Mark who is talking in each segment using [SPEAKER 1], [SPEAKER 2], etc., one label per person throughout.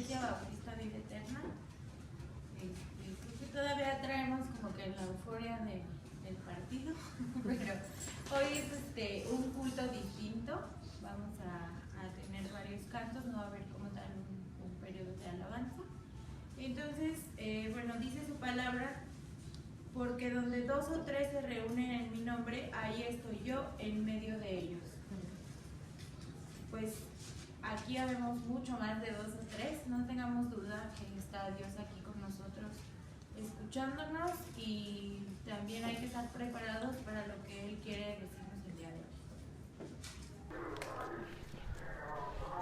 [SPEAKER 1] Iglesia Bautista Vida Eterna. Creo que todavía traemos como que la euforia del partido, pero hoy es un culto distinto. Vamos a tener varios cantos, no va a haber como tal un periodo de alabanza. Entonces, dice su palabra, porque donde 2 o 3 se reúnen en mi nombre, ahí estoy yo en medio de ellos. Pues aquí habemos mucho más de 2 o 3, no tengamos duda que está Dios aquí con nosotros, escuchándonos, y también hay que estar preparados para lo que Él quiere decirnos el día de hoy.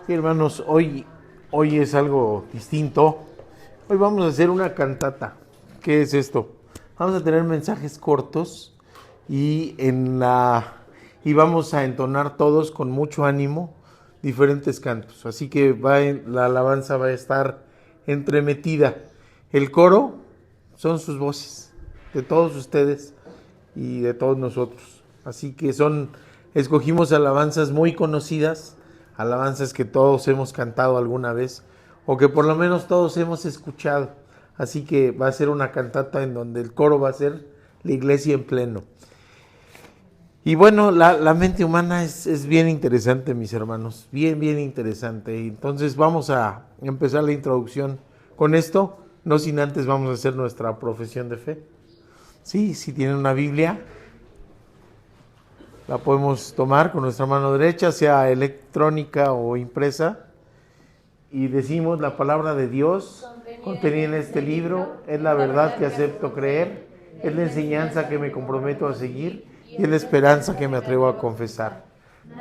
[SPEAKER 2] Sí, hermanos, hoy es algo distinto. Hoy vamos a hacer una cantata. ¿Qué es esto? Vamos a tener mensajes cortos y vamos a entonar todos con mucho ánimo diferentes cantos. Así que la alabanza va a estar entremetida. El coro son sus voces, de todos ustedes y de todos nosotros. Así que escogimos alabanzas muy conocidas, alabanzas que todos hemos cantado alguna vez, o que por lo menos todos hemos escuchado. Así que va a ser una cantata en donde el coro va a ser la iglesia en pleno. Y bueno, la mente humana es bien interesante, mis hermanos, bien interesante. Entonces vamos a empezar la introducción con esto, no sin antes vamos a hacer nuestra profesión de fe. Sí, si tienen una Biblia, la podemos tomar con nuestra mano derecha, sea electrónica o impresa, y decimos: la palabra de Dios contenida en este libro es la verdad que acepto creer, es la enseñanza que me comprometo a seguir y es la esperanza que me atrevo a confesar.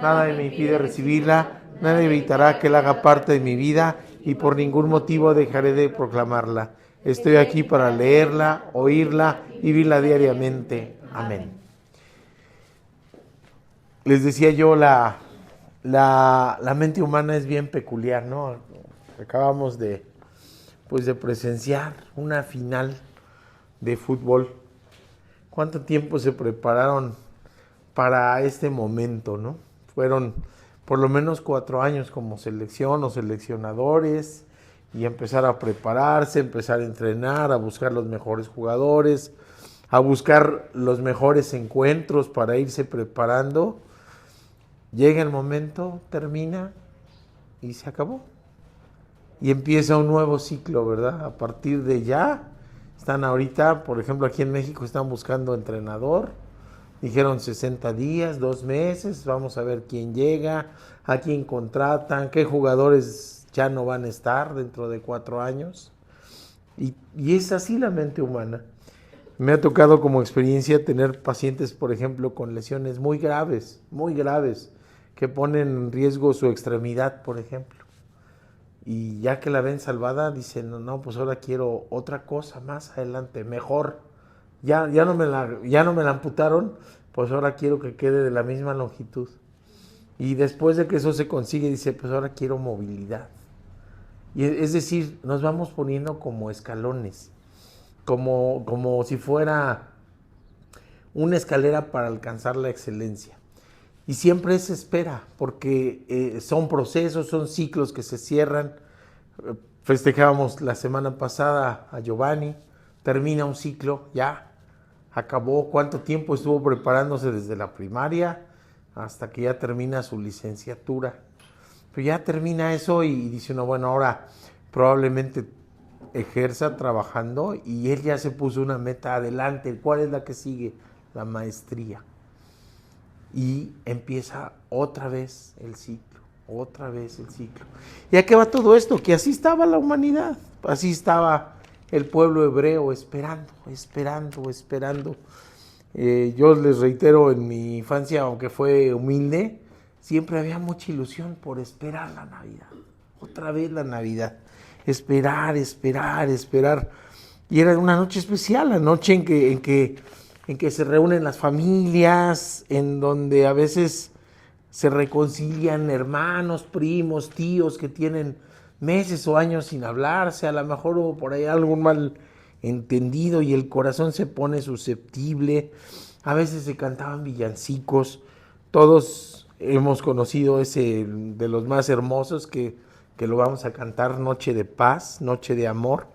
[SPEAKER 2] Nada me impide recibirla, nada evitará que la haga parte de mi vida y por ningún motivo dejaré de proclamarla. Estoy aquí para leerla, oírla y vivirla diariamente. Amén. Les decía yo, la mente humana es bien peculiar, ¿no? Acabamos de presenciar una final de fútbol. ¿Cuánto tiempo se prepararon para este momento, no? Fueron por lo menos 4 años como selección o seleccionadores, y empezar a prepararse, empezar a entrenar, a buscar los mejores jugadores, a buscar los mejores encuentros para irse preparando. Llega el momento, termina y se acabó. Y empieza un nuevo ciclo, ¿verdad? A partir de ya, están ahorita, por ejemplo, aquí en México están buscando entrenador. Dijeron 60 días, 2 meses, vamos a ver quién llega, a quién contratan, qué jugadores ya no van a estar dentro de 4 años. Y es así la mente humana. Me ha tocado como experiencia tener pacientes, por ejemplo, con lesiones muy graves, que ponen en riesgo su extremidad, por ejemplo. Y ya que la ven salvada, dicen: no, pues ahora quiero otra cosa más adelante, mejor. Ya no me la amputaron, pues ahora quiero que quede de la misma longitud. Y después de que eso se consigue, dice: pues ahora quiero movilidad. Y es decir, nos vamos poniendo como escalones, como si fuera una escalera para alcanzar la excelencia. Y siempre se espera, porque son procesos, son ciclos que se cierran. Festejábamos la semana pasada a Giovanni, termina un ciclo, ya acabó. ¿Cuánto tiempo estuvo preparándose desde la primaria hasta que ya termina su licenciatura? Pero ya termina eso y dice uno: bueno, ahora probablemente ejerza trabajando, y él ya se puso una meta adelante. ¿Cuál es la que sigue? La maestría. Y empieza otra vez el ciclo. ¿Y a qué va todo esto? Que así estaba la humanidad, así estaba el pueblo hebreo, esperando. Yo les reitero, en mi infancia, aunque fue humilde, siempre había mucha ilusión por esperar la Navidad. Otra vez la Navidad. Esperar. Y era una noche especial, la noche en que se reúnen las familias, en donde a veces se reconcilian hermanos, primos, tíos que tienen meses o años sin hablarse. A lo mejor hubo por ahí algún mal entendido y el corazón se pone susceptible. A veces se cantaban villancicos. Todos hemos conocido ese de los más hermosos, que que lo vamos a cantar, Noche de Paz, Noche de Amor.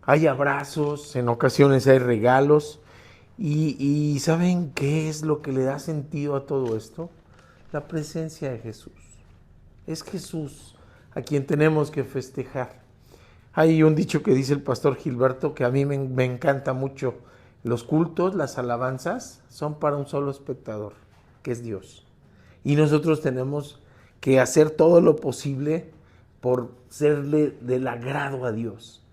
[SPEAKER 2] Hay abrazos, en ocasiones hay regalos. Y ¿saben qué es lo que le da sentido a todo esto? La presencia de Jesús. Es Jesús a quien tenemos que festejar. Hay un dicho que dice el pastor Gilberto que a mí me encanta mucho. Los cultos, las alabanzas, son para un solo espectador, que es Dios. Y nosotros tenemos que hacer todo lo posible por serle del agrado a Dios.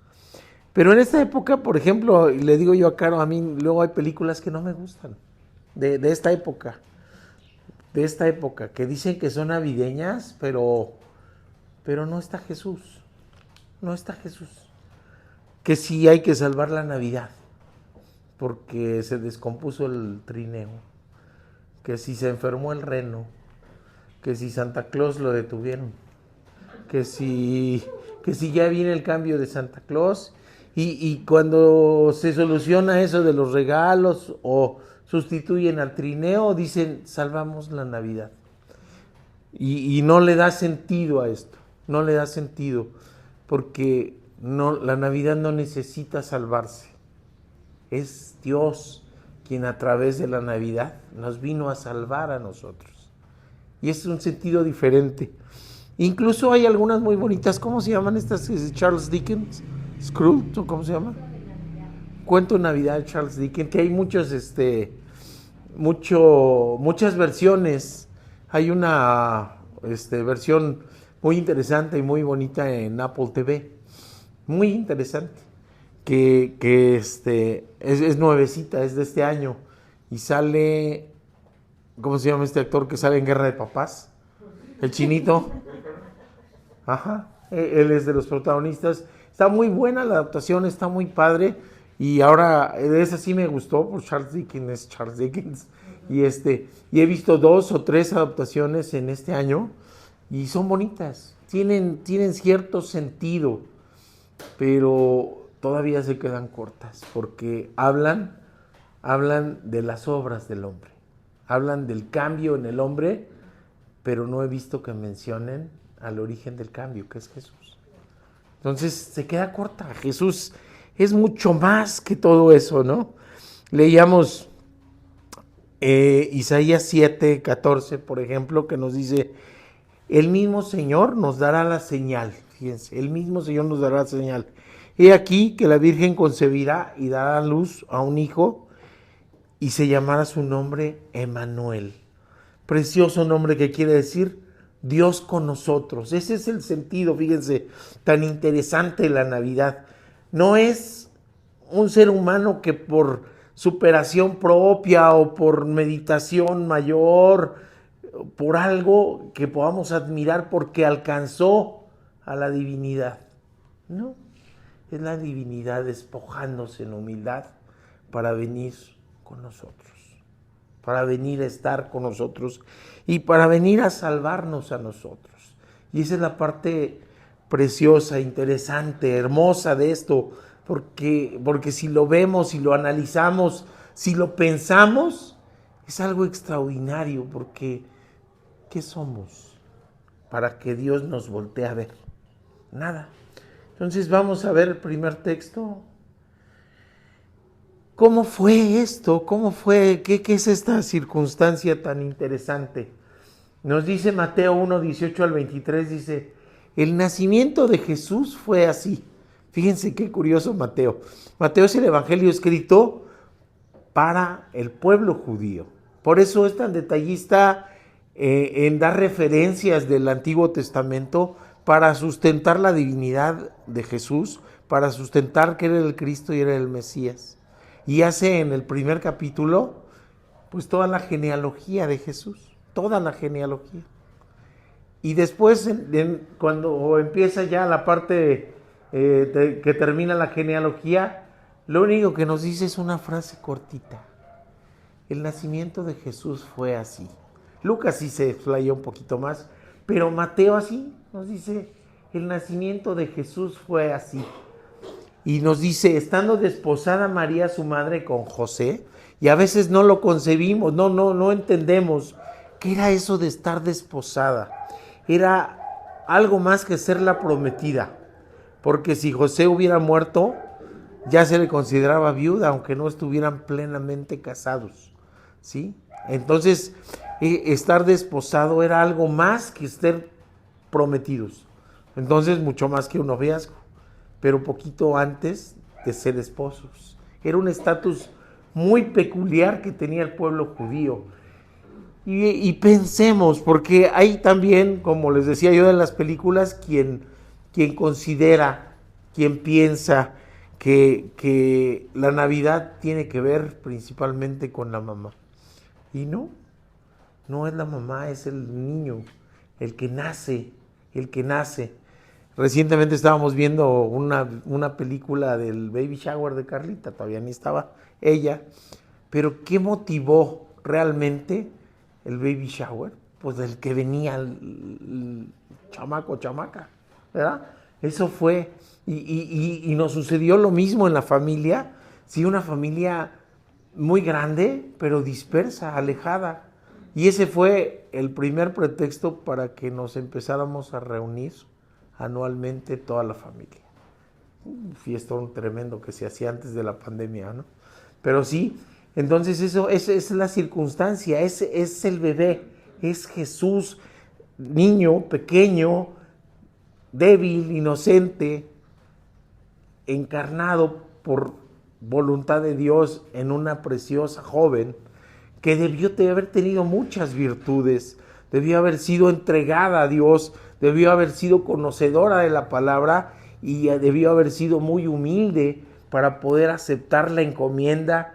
[SPEAKER 2] Pero en esta época, por ejemplo, le digo yo a Caro, a mí luego hay películas que no me gustan, de esta época, que dicen que son navideñas, pero no está Jesús, no está Jesús. Que sí hay que salvar la Navidad, porque se descompuso el trineo, que si se enfermó el reno, que si Santa Claus lo detuvieron, que si ya viene el cambio de Santa Claus. Y cuando se soluciona eso de los regalos o sustituyen al trineo, dicen, salvamos la Navidad. Y no le da sentido a esto, no le da sentido, porque la Navidad no necesita salvarse. Es Dios quien a través de la Navidad nos vino a salvar a nosotros. Y es un sentido diferente. Incluso hay algunas muy bonitas, ¿cómo se llaman estas? Charles Dickens. Scrooge, ¿cómo se llama? Cuento de Navidad de Charles Dickens, que hay muchas versiones. Hay una versión muy interesante y muy bonita en Apple TV, muy interesante, que es nuevecita, es de este año, y sale, ¿cómo se llama este actor que sale en Guerra de Papás? El chinito. Ajá, él es de los protagonistas. Está muy buena la adaptación, está muy padre. Y ahora, esa sí me gustó, por Charles Dickens. Y he visto 2 o 3 adaptaciones en este año. Y son bonitas. Tienen cierto sentido. Pero todavía se quedan cortas. Porque hablan de las obras del hombre. Hablan del cambio en el hombre. Pero no he visto que mencionen al origen del cambio, que es Jesús. Entonces se queda corta. Jesús es mucho más que todo eso, ¿no? Leíamos Isaías 7:14, por ejemplo, que nos dice, el mismo Señor nos dará la señal. Fíjense, el mismo Señor nos dará la señal. He aquí que la Virgen concebirá y dará a luz a un hijo y se llamará su nombre Emmanuel. Precioso nombre que quiere decir Dios con nosotros. Ese es el sentido, fíjense, tan interesante de la Navidad. No es un ser humano que por superación propia o por meditación mayor, por algo que podamos admirar porque alcanzó a la divinidad. No, es la divinidad despojándose en humildad para venir con nosotros, para venir a estar con nosotros y para venir a salvarnos a nosotros. Y esa es la parte preciosa, interesante, hermosa de esto, porque si lo vemos, si lo analizamos, si lo pensamos, es algo extraordinario, porque ¿qué somos para que Dios nos voltee a ver? Nada. Entonces vamos a ver el primer texto. ¿Cómo fue esto? ¿Cómo fue? ¿Qué es esta circunstancia tan interesante? Nos dice Mateo 1, 18 al 23, dice, el nacimiento de Jesús fue así. Fíjense qué curioso Mateo. Mateo es el evangelio escrito para el pueblo judío. Por eso es tan detallista en dar referencias del Antiguo Testamento para sustentar la divinidad de Jesús, para sustentar que era el Cristo y era el Mesías. Y hace en el primer capítulo, pues toda la genealogía de Jesús, toda la genealogía. Y después, cuando empieza ya la parte que termina la genealogía, lo único que nos dice es una frase cortita. El nacimiento de Jesús fue así. Lucas sí se explaya un poquito más, pero Mateo así nos dice, el nacimiento de Jesús fue así. Y nos dice, estando desposada María, su madre, con José, y a veces no lo concebimos, no entendemos qué era eso de estar desposada. Era algo más que ser la prometida, porque si José hubiera muerto, ya se le consideraba viuda, aunque no estuvieran plenamente casados, ¿sí? Entonces, estar desposado era algo más que ser prometidos. Entonces, mucho más que un noviazgo, pero poquito antes de ser esposos. Era un estatus muy peculiar que tenía el pueblo judío. Y pensemos, porque hay también, como les decía yo en las películas, quien considera, quien piensa que la Navidad tiene que ver principalmente con la mamá. Y no es la mamá, es el niño, el que nace, el que nace. Recientemente estábamos viendo una película del baby shower de Carlita, todavía ni estaba ella, pero ¿qué motivó realmente el baby shower? Pues del que venía el chamaco, chamaca, ¿verdad? Eso fue, y nos sucedió lo mismo en la familia, sí, una familia muy grande, pero dispersa, alejada. Y ese fue el primer pretexto para que nos empezáramos a reunir anualmente toda la familia. Un fiestón tremendo que se hacía antes de la pandemia, ¿no? Pero sí, entonces esa es la circunstancia, es el bebé, es Jesús, niño, pequeño, débil, inocente, encarnado por voluntad de Dios en una preciosa joven que debió de haber tenido muchas virtudes, debió haber sido entregada a Dios, debió haber sido conocedora de la palabra y debió haber sido muy humilde para poder aceptar la encomienda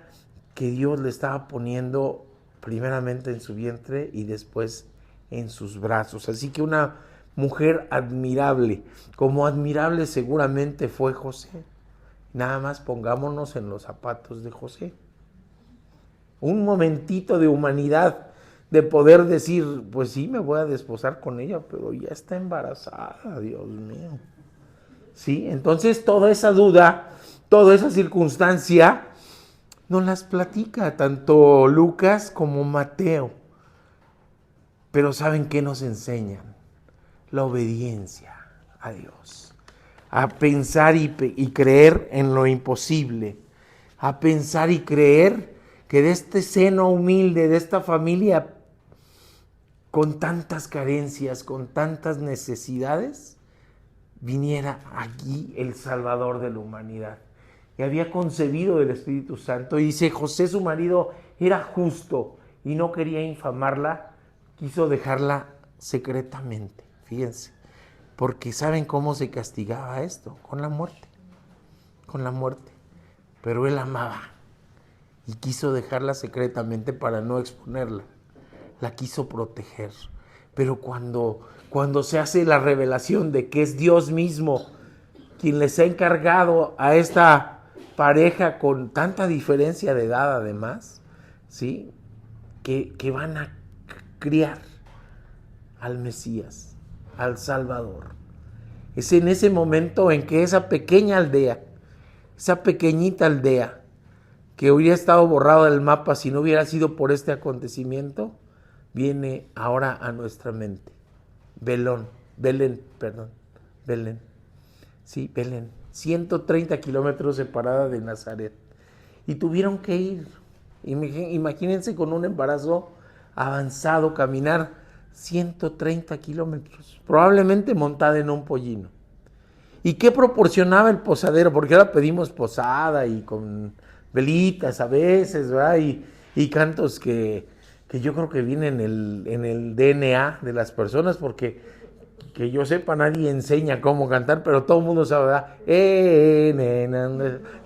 [SPEAKER 2] que Dios le estaba poniendo primeramente en su vientre y después en sus brazos. Así que una mujer admirable, como admirable seguramente fue José. Nada más pongámonos en los zapatos de José. Un momentito de humanidad, de poder decir, pues sí, me voy a desposar con ella, pero ya está embarazada, Dios mío. Sí, entonces toda esa duda, toda esa circunstancia, nos las platica tanto Lucas como Mateo. Pero ¿saben qué nos enseñan? La obediencia a Dios. A pensar y creer en lo imposible. A pensar y creer que de este seno humilde, de esta familia con tantas carencias, con tantas necesidades, viniera aquí el Salvador de la humanidad. Y había concebido del Espíritu Santo. Y dice, José, su marido, era justo y no quería infamarla, quiso dejarla secretamente. Fíjense, porque ¿saben cómo se castigaba esto? Con la muerte, con la muerte. Pero él amaba y quiso dejarla secretamente para no exponerla. La quiso proteger. Pero cuando se hace la revelación de que es Dios mismo quien les ha encargado a esta pareja con tanta diferencia de edad además, ¿sí? Que van a criar al Mesías, al Salvador. Es en ese momento en que esa pequeña aldea, esa pequeñita aldea, que hubiera estado borrado del mapa si no hubiera sido por este acontecimiento, viene ahora a nuestra mente. Belén. Sí, Belén. 130 kilómetros separada de Nazaret. Y tuvieron que ir. Imagínense con un embarazo avanzado, caminar 130 kilómetros, probablemente montada en un pollino. ¿Y qué proporcionaba el posadero? Porque ahora pedimos posada y con velitas a veces, ¿verdad? Y cantos que yo creo que vienen en el DNA de las personas, porque que yo sepa nadie enseña cómo cantar, pero todo el mundo sabe, ¿verdad?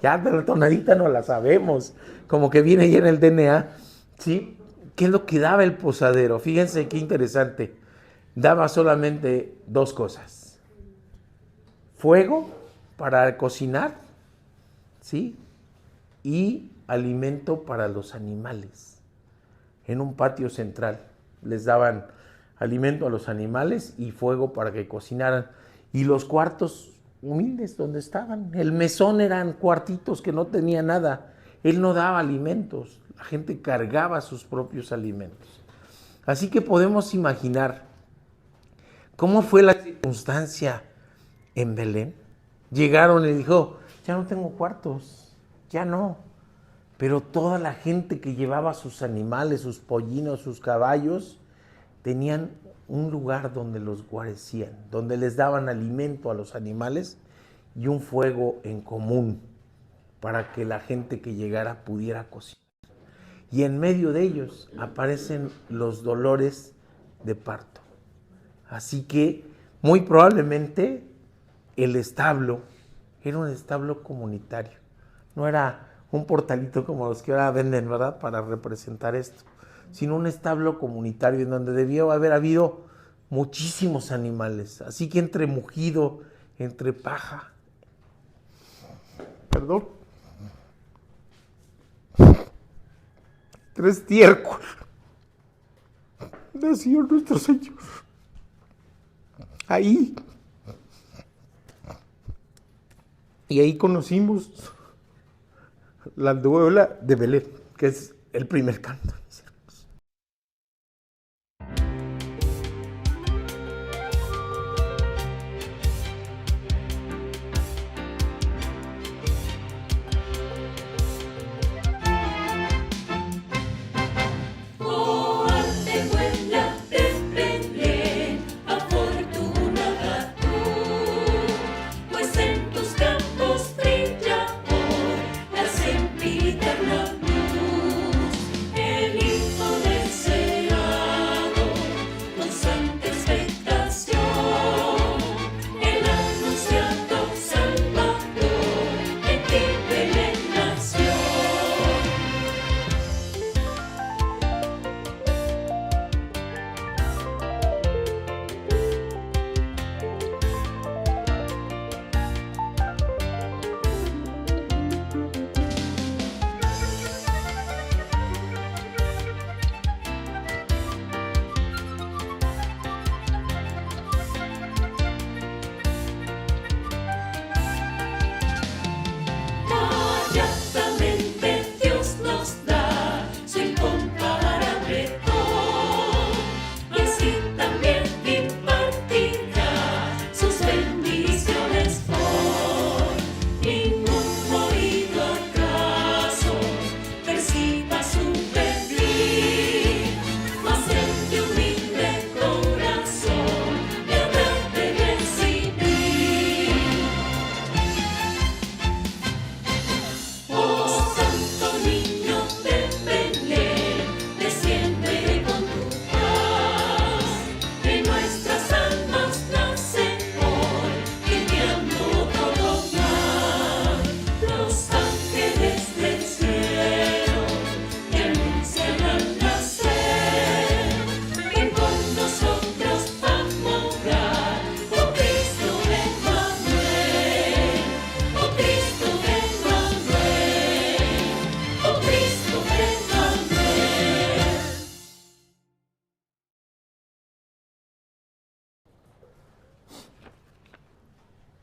[SPEAKER 2] Ya la tonadita no la sabemos, como que viene ya en el DNA, ¿sí? ¿Qué es lo que daba el posadero? Fíjense qué interesante. Daba solamente dos cosas. Fuego para cocinar, ¿sí? Y alimento para los animales. En un patio central les daban alimento a los animales y fuego para que cocinaran. Y los cuartos humildes donde estaban. El mesón eran cuartitos que no tenían nada. Él no daba alimentos. La gente cargaba sus propios alimentos. Así que podemos imaginar ¿Cómo fue la circunstancia en Belén? Llegaron y dijo, ya no tengo cuartos, ya no. Pero toda la gente que llevaba sus animales, sus pollinos, sus caballos, tenían un lugar donde los guarecían, donde les daban alimento a los animales y un fuego en común para que la gente que llegara pudiera cocinar. Y en medio de ellos aparecen los dolores de parto. Así que muy probablemente el establo era un establo comunitario, no era un portalito como los que ahora venden, ¿verdad?, para representar esto, sino un establo comunitario en donde debió haber habido muchísimos animales. Así que entre mugido, entre paja, entre estiércol, nació nuestro Señor. Ahí. Y ahí conocimos la duela de Belén, que es el primer canto.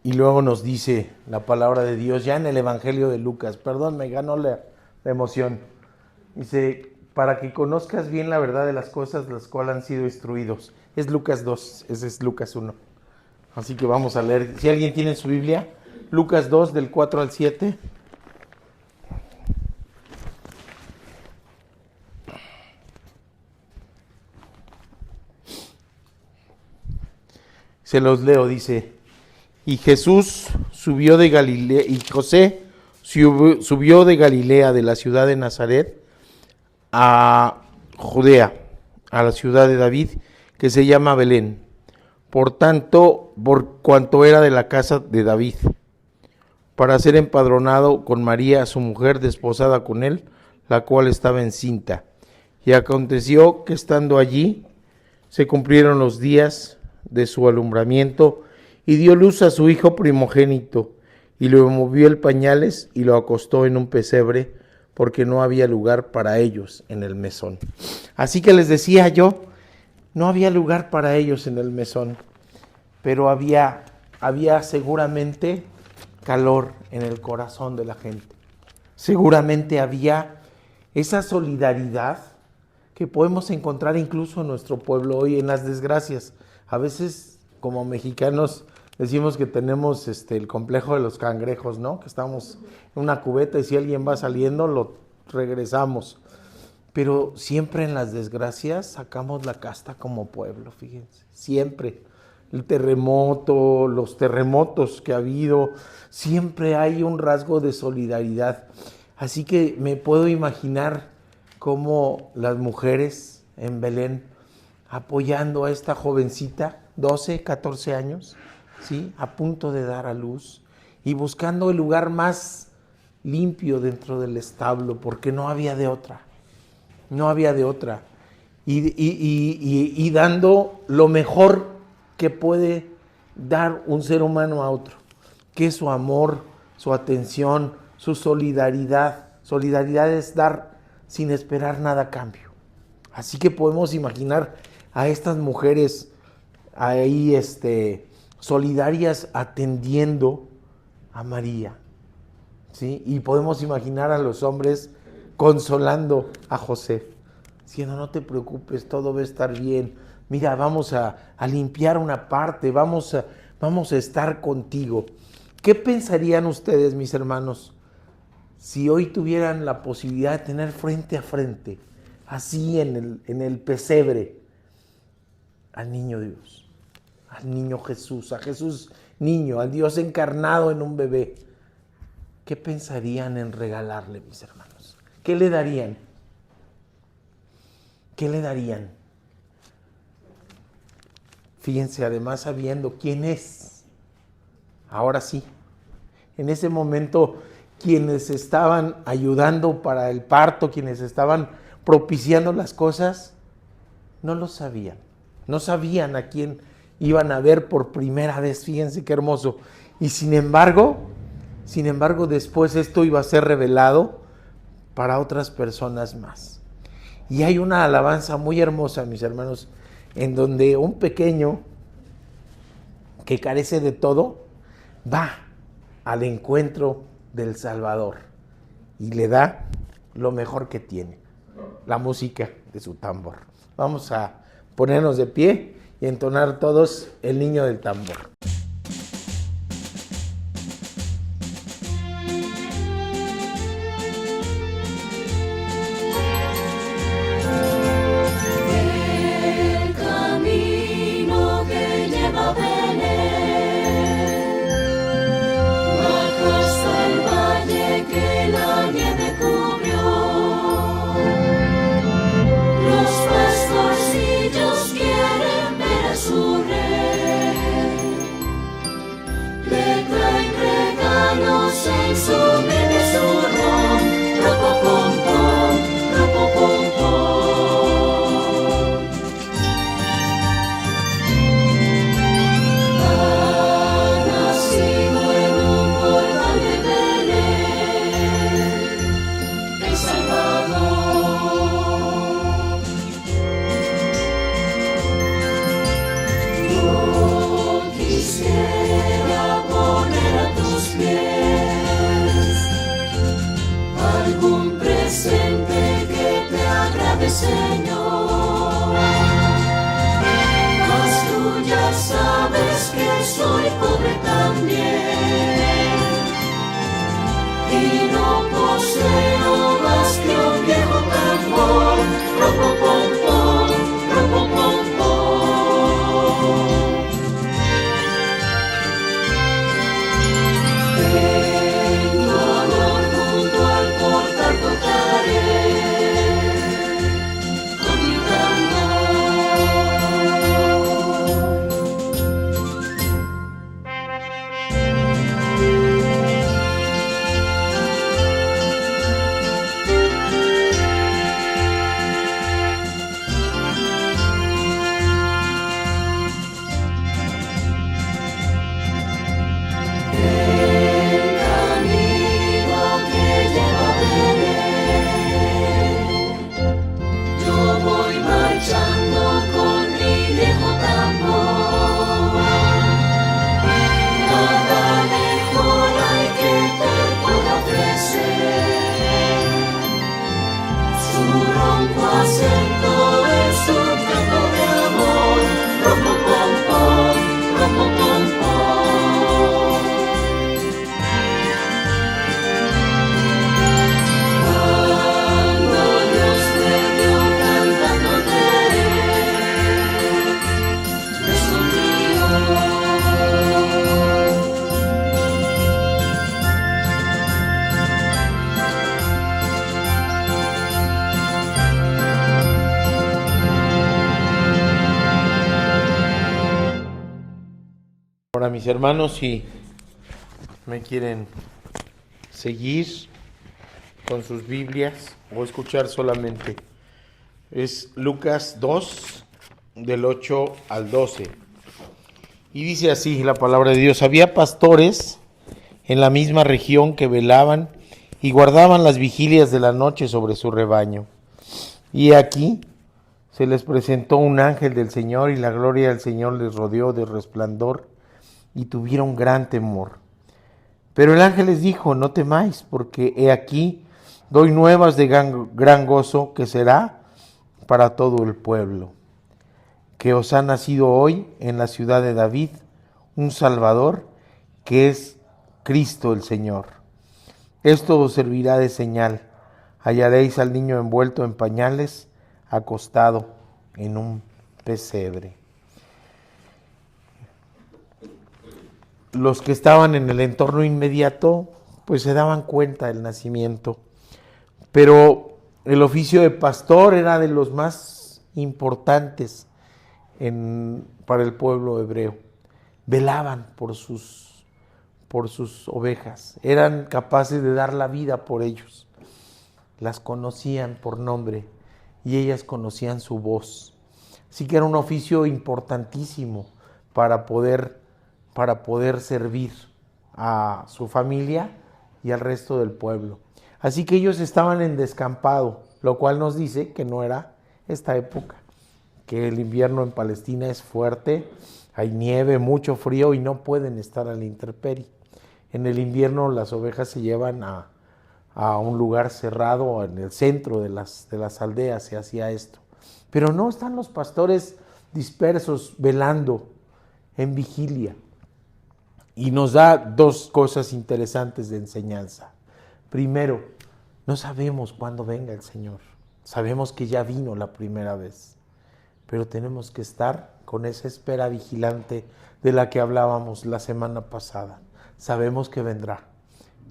[SPEAKER 2] Y luego nos dice la palabra de Dios, ya en el Evangelio de Lucas, perdón, me ganó la emoción. Dice, para que conozcas bien la verdad de las cosas las cuales han sido instruidos. Es Lucas 2, ese es Lucas 1. Así que vamos a leer, si alguien tiene su Biblia, Lucas 2 del 4 al 7. Se los leo, dice, y Jesús subió de Galilea, y José subió de Galilea, de la ciudad de Nazaret, a Judea, a la ciudad de David, que se llama Belén, por cuanto era de la casa de David, para ser empadronado con María, su mujer, desposada con él, la cual estaba encinta. Y aconteció que estando allí, se cumplieron los días de su alumbramiento, y dio luz a su hijo primogénito, y le movió el pañales y lo acostó en un pesebre, porque no había lugar para ellos en el mesón. Así que les decía yo, no había lugar para ellos en el mesón, pero había seguramente calor en el corazón de la gente. Seguramente había esa solidaridad que podemos encontrar incluso en nuestro pueblo hoy en las desgracias. A veces como mexicanos decimos que tenemos el complejo de los cangrejos, ¿no? Que estamos en una cubeta y si alguien va saliendo lo regresamos. Pero siempre en las desgracias sacamos la casta como pueblo, fíjense, siempre. El terremoto, los terremotos que ha habido, siempre hay un rasgo de solidaridad. Así que me puedo imaginar cómo las mujeres en Belén apoyando a esta jovencita, 12, 14 años, ¿sí? A punto de dar a luz y buscando el lugar más limpio dentro del establo, porque no había de otra. No había de otra. Y dando lo mejor que puede dar un ser humano a otro, que es su amor, su atención, su solidaridad. Solidaridad es dar sin esperar nada a cambio. Así que podemos imaginar a estas mujeres ahí solidarias atendiendo a María, ¿sí? Y podemos imaginar a los hombres consolando a José, diciendo, no te preocupes, todo va a estar bien, mira, vamos a limpiar una parte, vamos a estar contigo. ¿Qué pensarían ustedes, mis hermanos, si hoy tuvieran la posibilidad de tener frente a frente, así en el pesebre, al niño Dios, al niño Jesús, a Jesús niño, al Dios encarnado en un bebé? ¿Qué pensarían en regalarle, mis hermanos? ¿Qué le darían? ¿Qué le darían? Fíjense, además sabiendo quién es. Ahora sí, en ese momento quienes estaban ayudando para el parto, quienes estaban propiciando las cosas, no lo sabían. No sabían a quién iban a ver por primera vez. Fíjense qué hermoso. Y sin embargo, después esto iba a ser revelado para otras personas más. Y hay una alabanza muy hermosa, mis hermanos, en donde un pequeño que carece de todo va al encuentro del Salvador y le da lo mejor que tiene, la música de su tambor. Vamos a ponernos de pie y entonar todos el niño del tambor.
[SPEAKER 3] Señor, mas tú ya sabes que soy pobre también y no poseo más que un viejo tambor, ropopom-pom, ropopom-pom. En dolor junto al portal tocaré.
[SPEAKER 2] Para mis hermanos, si me quieren seguir con sus Biblias o escuchar solamente, es Lucas 2, del 8 al 12. Y dice así la palabra de Dios: había pastores en la misma región que velaban y guardaban las vigilias de la noche sobre su rebaño. Y aquí se les presentó un ángel del Señor, y la gloria del Señor les rodeó de resplandor, y tuvieron gran temor. Pero el ángel les dijo: no temáis, porque he aquí doy nuevas de gran gozo, que será para todo el pueblo, que os ha nacido hoy en la ciudad de David un Salvador, que es Cristo el Señor. Esto os servirá de señal: hallaréis al niño envuelto en pañales, acostado en un pesebre. Los que estaban en el entorno inmediato pues se daban cuenta del nacimiento, pero el oficio de pastor era de los más importantes para el pueblo hebreo. Velaban por sus ovejas, eran capaces de dar la vida por ellos, las conocían por nombre y ellas conocían su voz. Así que era un oficio importantísimo para poder servir a su familia y al resto del pueblo. Así que ellos estaban en descampado, lo cual nos dice que no era esta época, que el invierno en Palestina es fuerte, hay nieve, mucho frío y no pueden estar a la intemperie. En el invierno las ovejas se llevan a un lugar cerrado, en el centro de las aldeas se hacía esto. Pero no, están los pastores dispersos, velando en vigilia. Y nos da dos cosas interesantes de enseñanza. Primero, no sabemos cuándo venga el Señor. Sabemos que ya vino la primera vez, pero tenemos que estar con esa espera vigilante de la que hablábamos la semana pasada. Sabemos que vendrá,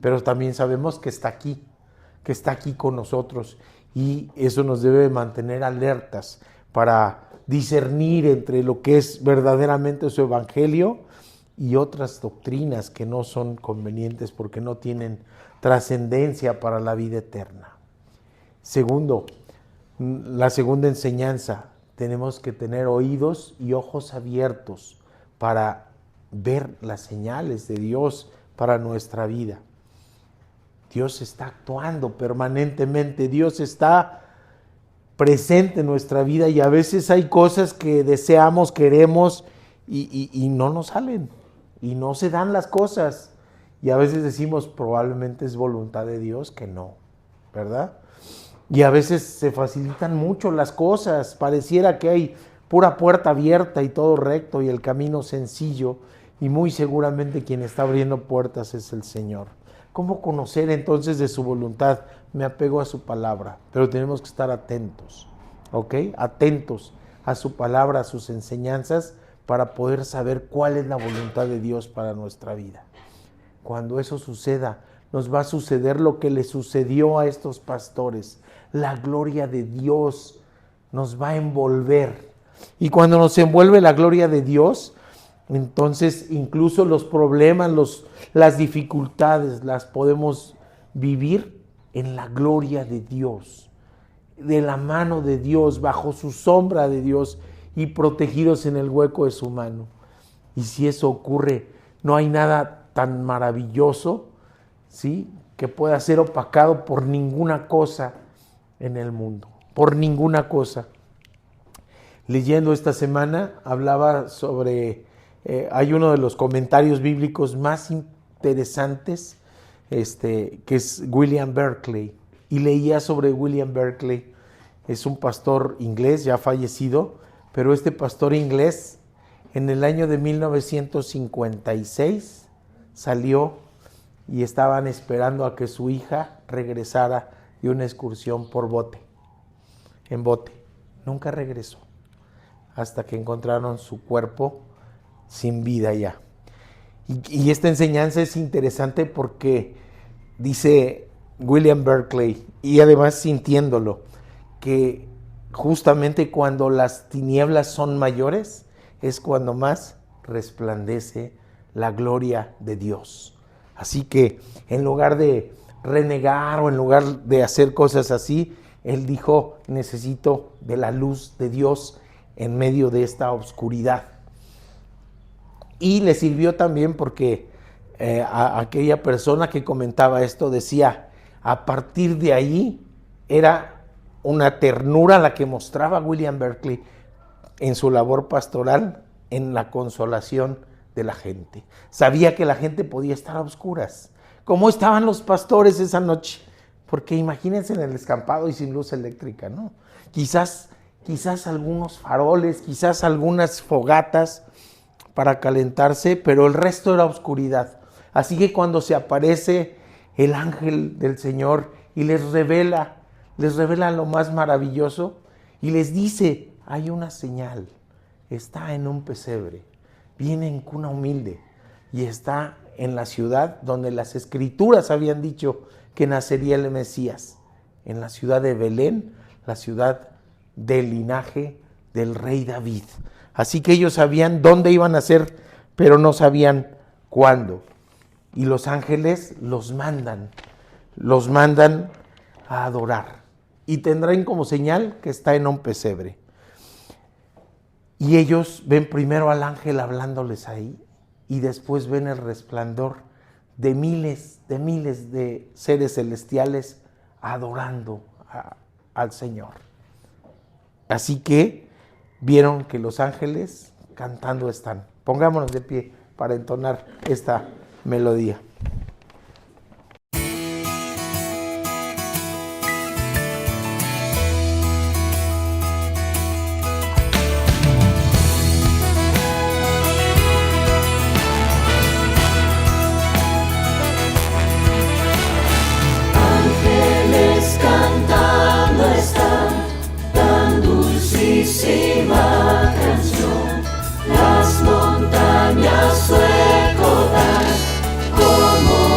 [SPEAKER 2] pero también sabemos que está aquí con nosotros, y eso nos debe mantener alertas para discernir entre lo que es verdaderamente su evangelio y otras doctrinas que no son convenientes porque no tienen trascendencia para la vida eterna. Segundo, la segunda enseñanza: tenemos que tener oídos y ojos abiertos para ver las señales de Dios para nuestra vida. Dios está actuando permanentemente, Dios está presente en nuestra vida, y a veces hay cosas que deseamos, queremos y no nos salen, y no se dan las cosas, y a veces decimos probablemente es voluntad de Dios, que no, ¿verdad? Y a veces se facilitan mucho las cosas, pareciera que hay pura puerta abierta y todo recto y el camino sencillo, y muy seguramente quien está abriendo puertas es el Señor. ¿Cómo conocer entonces de su voluntad? Me apego a su palabra, pero tenemos que estar atentos, ¿ok? Atentos a su palabra, a sus enseñanzas, para poder saber cuál es la voluntad de Dios para nuestra vida. Cuando eso suceda, nos va a suceder lo que le sucedió a estos pastores. La gloria de Dios nos va a envolver. Y cuando nos envuelve la gloria de Dios, entonces incluso los problemas, las dificultades las podemos vivir en la gloria de Dios, de la mano de Dios, bajo su sombra de Dios y protegidos en el hueco de su mano. Y si eso ocurre, no hay nada tan maravilloso, ¿sí?, que pueda ser opacado por ninguna cosa en el mundo, por ninguna cosa. Leyendo esta semana, hablaba sobre, hay uno de los comentarios bíblicos más interesantes, que es William Barclay, y leía sobre William Barclay. Es un pastor inglés ya fallecido, pero este pastor inglés en el año de 1956 salió y estaban esperando a que su hija regresara de una excursión en bote. Nunca regresó, hasta que encontraron su cuerpo sin vida ya. Y esta enseñanza es interesante porque dice William Barclay, y además sintiéndolo, que justamente cuando las tinieblas son mayores es cuando más resplandece la gloria de Dios. Así que en lugar de renegar o en lugar de hacer cosas así, él dijo, necesito de la luz de Dios en medio de esta oscuridad. Y le sirvió también porque a aquella persona que comentaba esto decía, a partir de ahí era una ternura la que mostraba William Berkeley en su labor pastoral, en la consolación de la gente. Sabía que la gente podía estar a oscuras. ¿Cómo estaban los pastores esa noche? Porque imagínense en el descampado y sin luz eléctrica, ¿no? Quizás algunos faroles, quizás algunas fogatas para calentarse, pero el resto era oscuridad. Así que cuando se aparece el ángel del Señor y les revela lo más maravilloso y les dice, hay una señal, está en un pesebre, viene en cuna humilde y está en la ciudad donde las escrituras habían dicho que nacería el Mesías, en la ciudad de Belén, la ciudad del linaje del rey David. Así que ellos sabían dónde iban a nacer, pero no sabían cuándo. Y los ángeles los mandan a adorar. Y tendrán como señal que está en un pesebre. Y ellos ven primero al ángel hablándoles ahí, y después ven el resplandor de miles de seres celestiales adorando al Señor. Así que vieron que los ángeles cantando están. Pongámonos de pie para entonar esta melodía.
[SPEAKER 3] Cantando están tan dulcísima canción, las montañas su eco dan como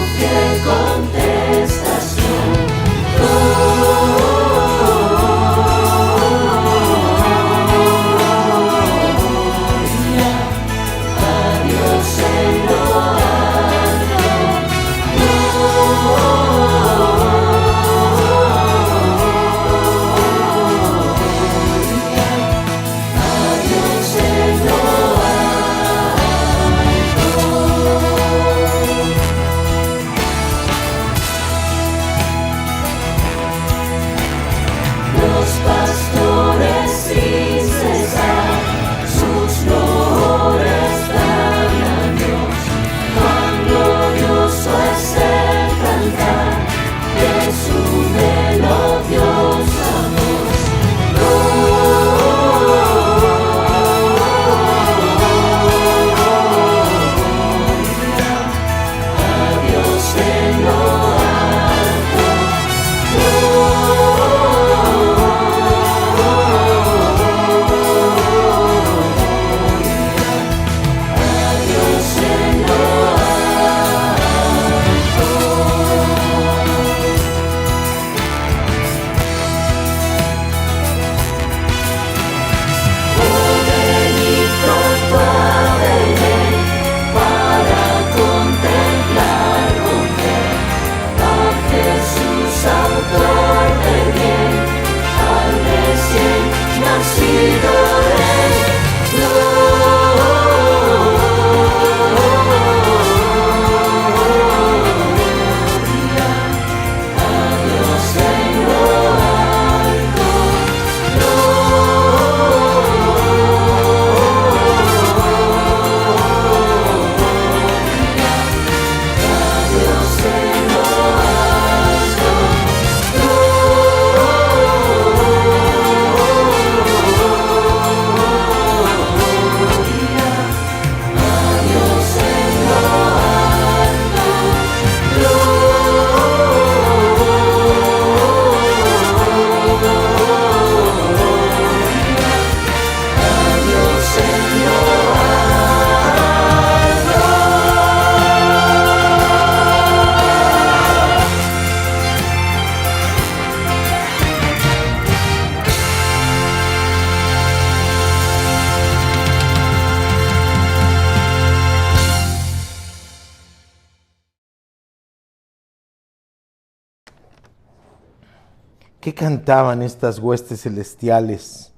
[SPEAKER 2] ¿Qué cantaban estas huestes celestiales?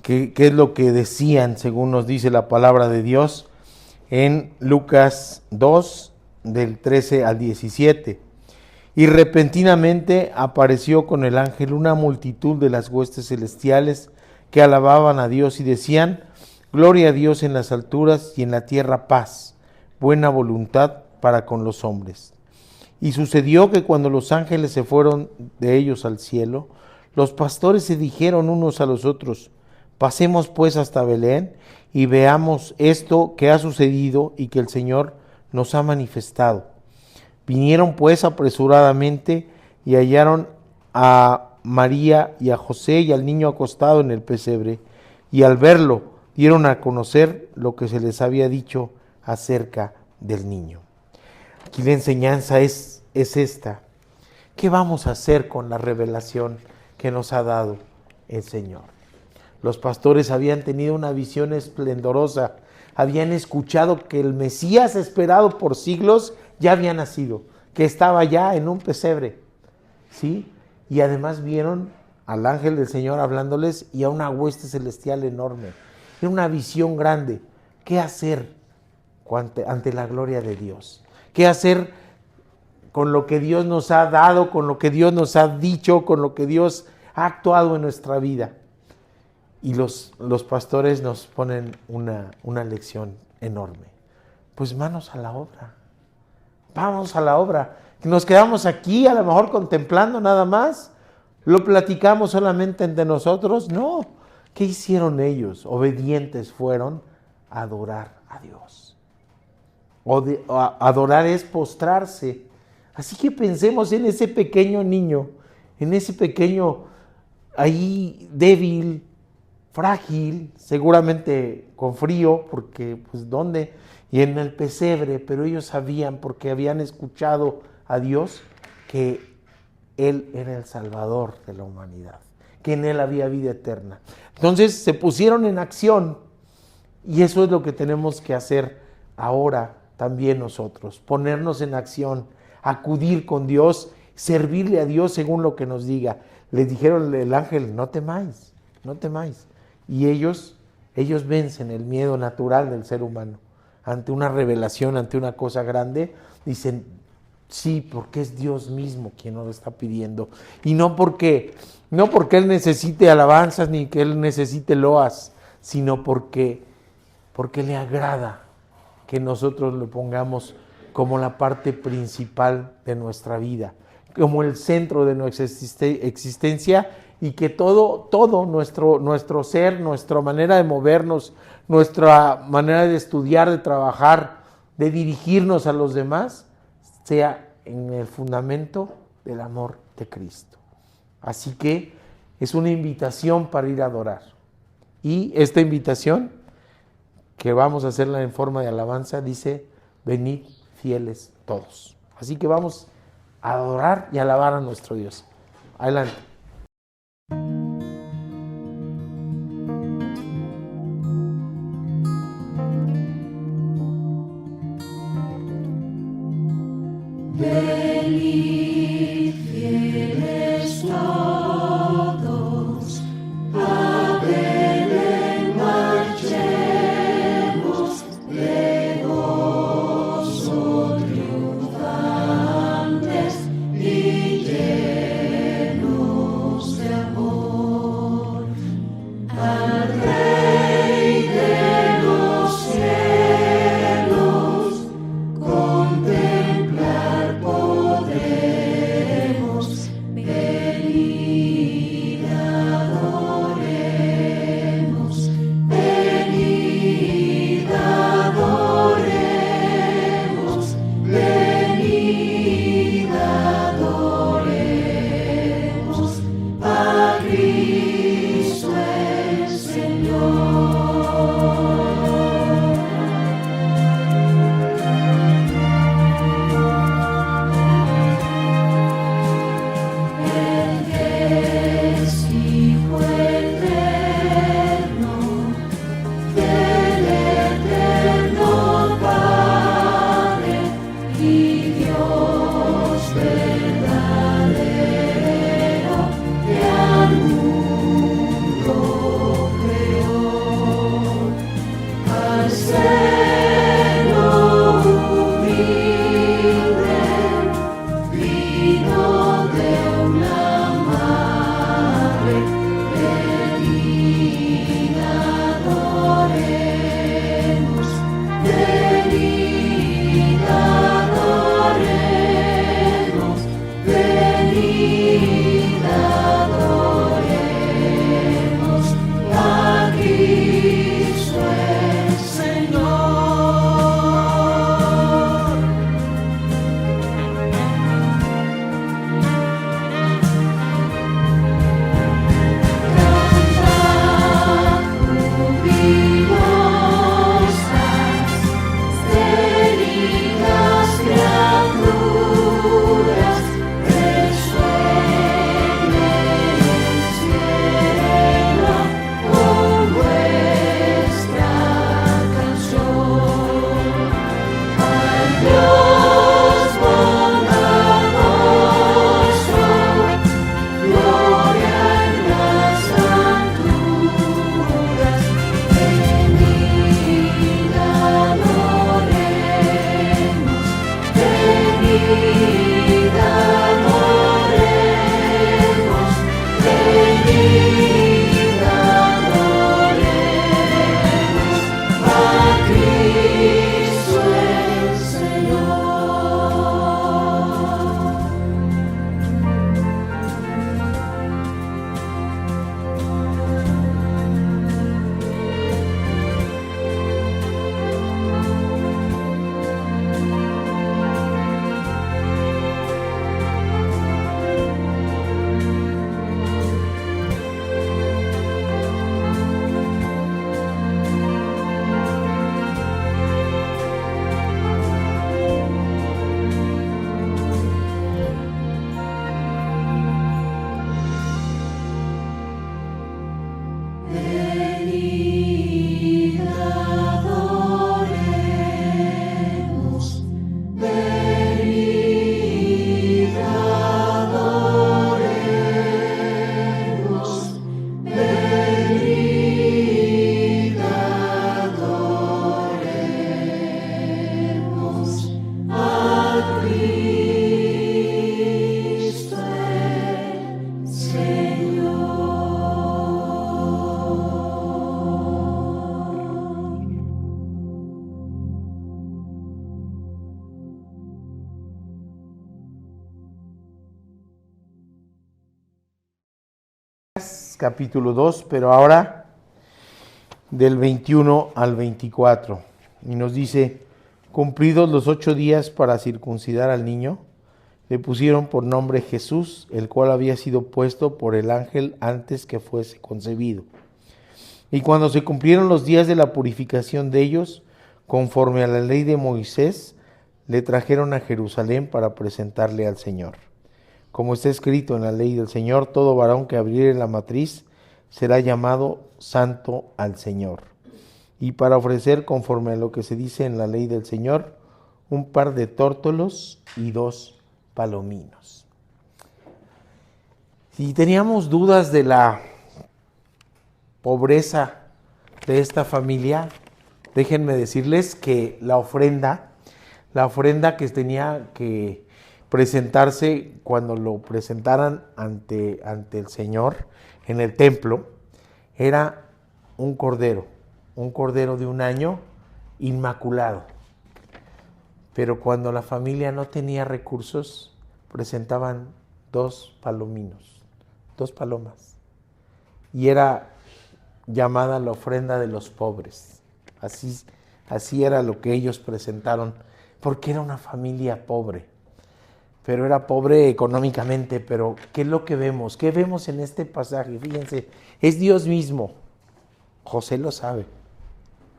[SPEAKER 2] ¿Qué es lo que decían, según nos dice la palabra de Dios en Lucas 2, del 13 al 17? Y repentinamente apareció con el ángel una multitud de las huestes celestiales que alababan a Dios y decían: Gloria a Dios en las alturas y en la tierra paz, buena voluntad para con los hombres. Y sucedió que cuando los ángeles se fueron de ellos al cielo, los pastores se dijeron unos a los otros: Pasemos pues hasta Belén y veamos esto que ha sucedido y que el Señor nos ha manifestado. Vinieron pues apresuradamente y hallaron a María y a José y al niño acostado en el pesebre, y al verlo dieron a conocer lo que se les había dicho acerca del niño. Aquí la enseñanza es esta. ¿Qué vamos a hacer con la revelación que nos ha dado el Señor? Los pastores habían tenido una visión esplendorosa, habían escuchado que el Mesías esperado por siglos ya había nacido, que estaba ya en un pesebre, ¿sí? Y además vieron al ángel del Señor hablándoles y a una hueste celestial enorme. Era una visión grande. ¿Qué hacer ante la gloria de Dios? ¿Qué hacer con lo que Dios nos ha dado, con lo que Dios nos ha dicho, con lo que Dios ha actuado en nuestra vida? Y los pastores nos ponen una lección enorme. Pues manos a la obra. Vamos a la obra. Nos quedamos aquí a lo mejor contemplando nada más. ¿Lo platicamos solamente entre nosotros? No. ¿Qué hicieron ellos? Obedientes fueron a adorar a Dios. Adorar es postrarse. Así que pensemos en ese pequeño niño, en ese pequeño ahí débil, frágil, seguramente con frío, porque pues ¿dónde? Y en el pesebre, pero ellos sabían, porque habían escuchado a Dios, que Él era el Salvador de la humanidad, que en Él había vida eterna. Entonces se pusieron en acción, y eso es lo que tenemos que hacer ahora también nosotros, ponernos en acción, acudir con Dios, servirle a Dios según lo que nos diga. Les dijeron el ángel: no temáis, no temáis. Y ellos vencen el miedo natural del ser humano. Ante una revelación, ante una cosa grande, dicen: sí, porque es Dios mismo quien nos lo está pidiendo. Y no porque Él necesite alabanzas ni que Él necesite loas, sino porque le agrada que nosotros lo pongamos como la parte principal de nuestra vida, como el centro de nuestra existencia, y que todo nuestro ser, nuestra manera de movernos, nuestra manera de estudiar, de trabajar, de dirigirnos a los demás, sea en el fundamento del amor de Cristo. Así que es una invitación para ir a adorar. Y esta invitación, que vamos a hacerla en forma de alabanza, dice: venid fieles todos. Así que vamos a adorar y alabar a nuestro Dios. Adelante.
[SPEAKER 3] Venid fieles todos, a Belén marchemos, de gozo triunfantes y llenos de amor.
[SPEAKER 2] Capítulo 2, pero ahora del 21 al 24. Y nos dice: cumplidos los 8 días para circuncidar al niño, le pusieron por nombre Jesús, el cual había sido puesto por el ángel antes que fuese concebido. Y cuando se cumplieron los días de la purificación de ellos, conforme a la ley de Moisés, le trajeron a Jerusalén para presentarle al Señor. Como está escrito en la ley del Señor, todo varón que abriere la matriz será llamado santo al Señor. Y para ofrecer, conforme a lo que se dice en la ley del Señor, un par de tórtolos y 2 palominos. Si teníamos dudas de la pobreza de esta familia, déjenme decirles que la ofrenda que tenía que presentarse cuando lo presentaran ante el Señor en el templo, era un cordero de 1 año inmaculado. Pero cuando la familia no tenía recursos, presentaban 2 palominos, 2 palomas. Y era llamada la ofrenda de los pobres. Así era lo que ellos presentaron, porque era una familia pobre. Pero era pobre económicamente. Pero ¿qué es lo que vemos? ¿Qué vemos en este pasaje? Fíjense, es Dios mismo. José lo sabe,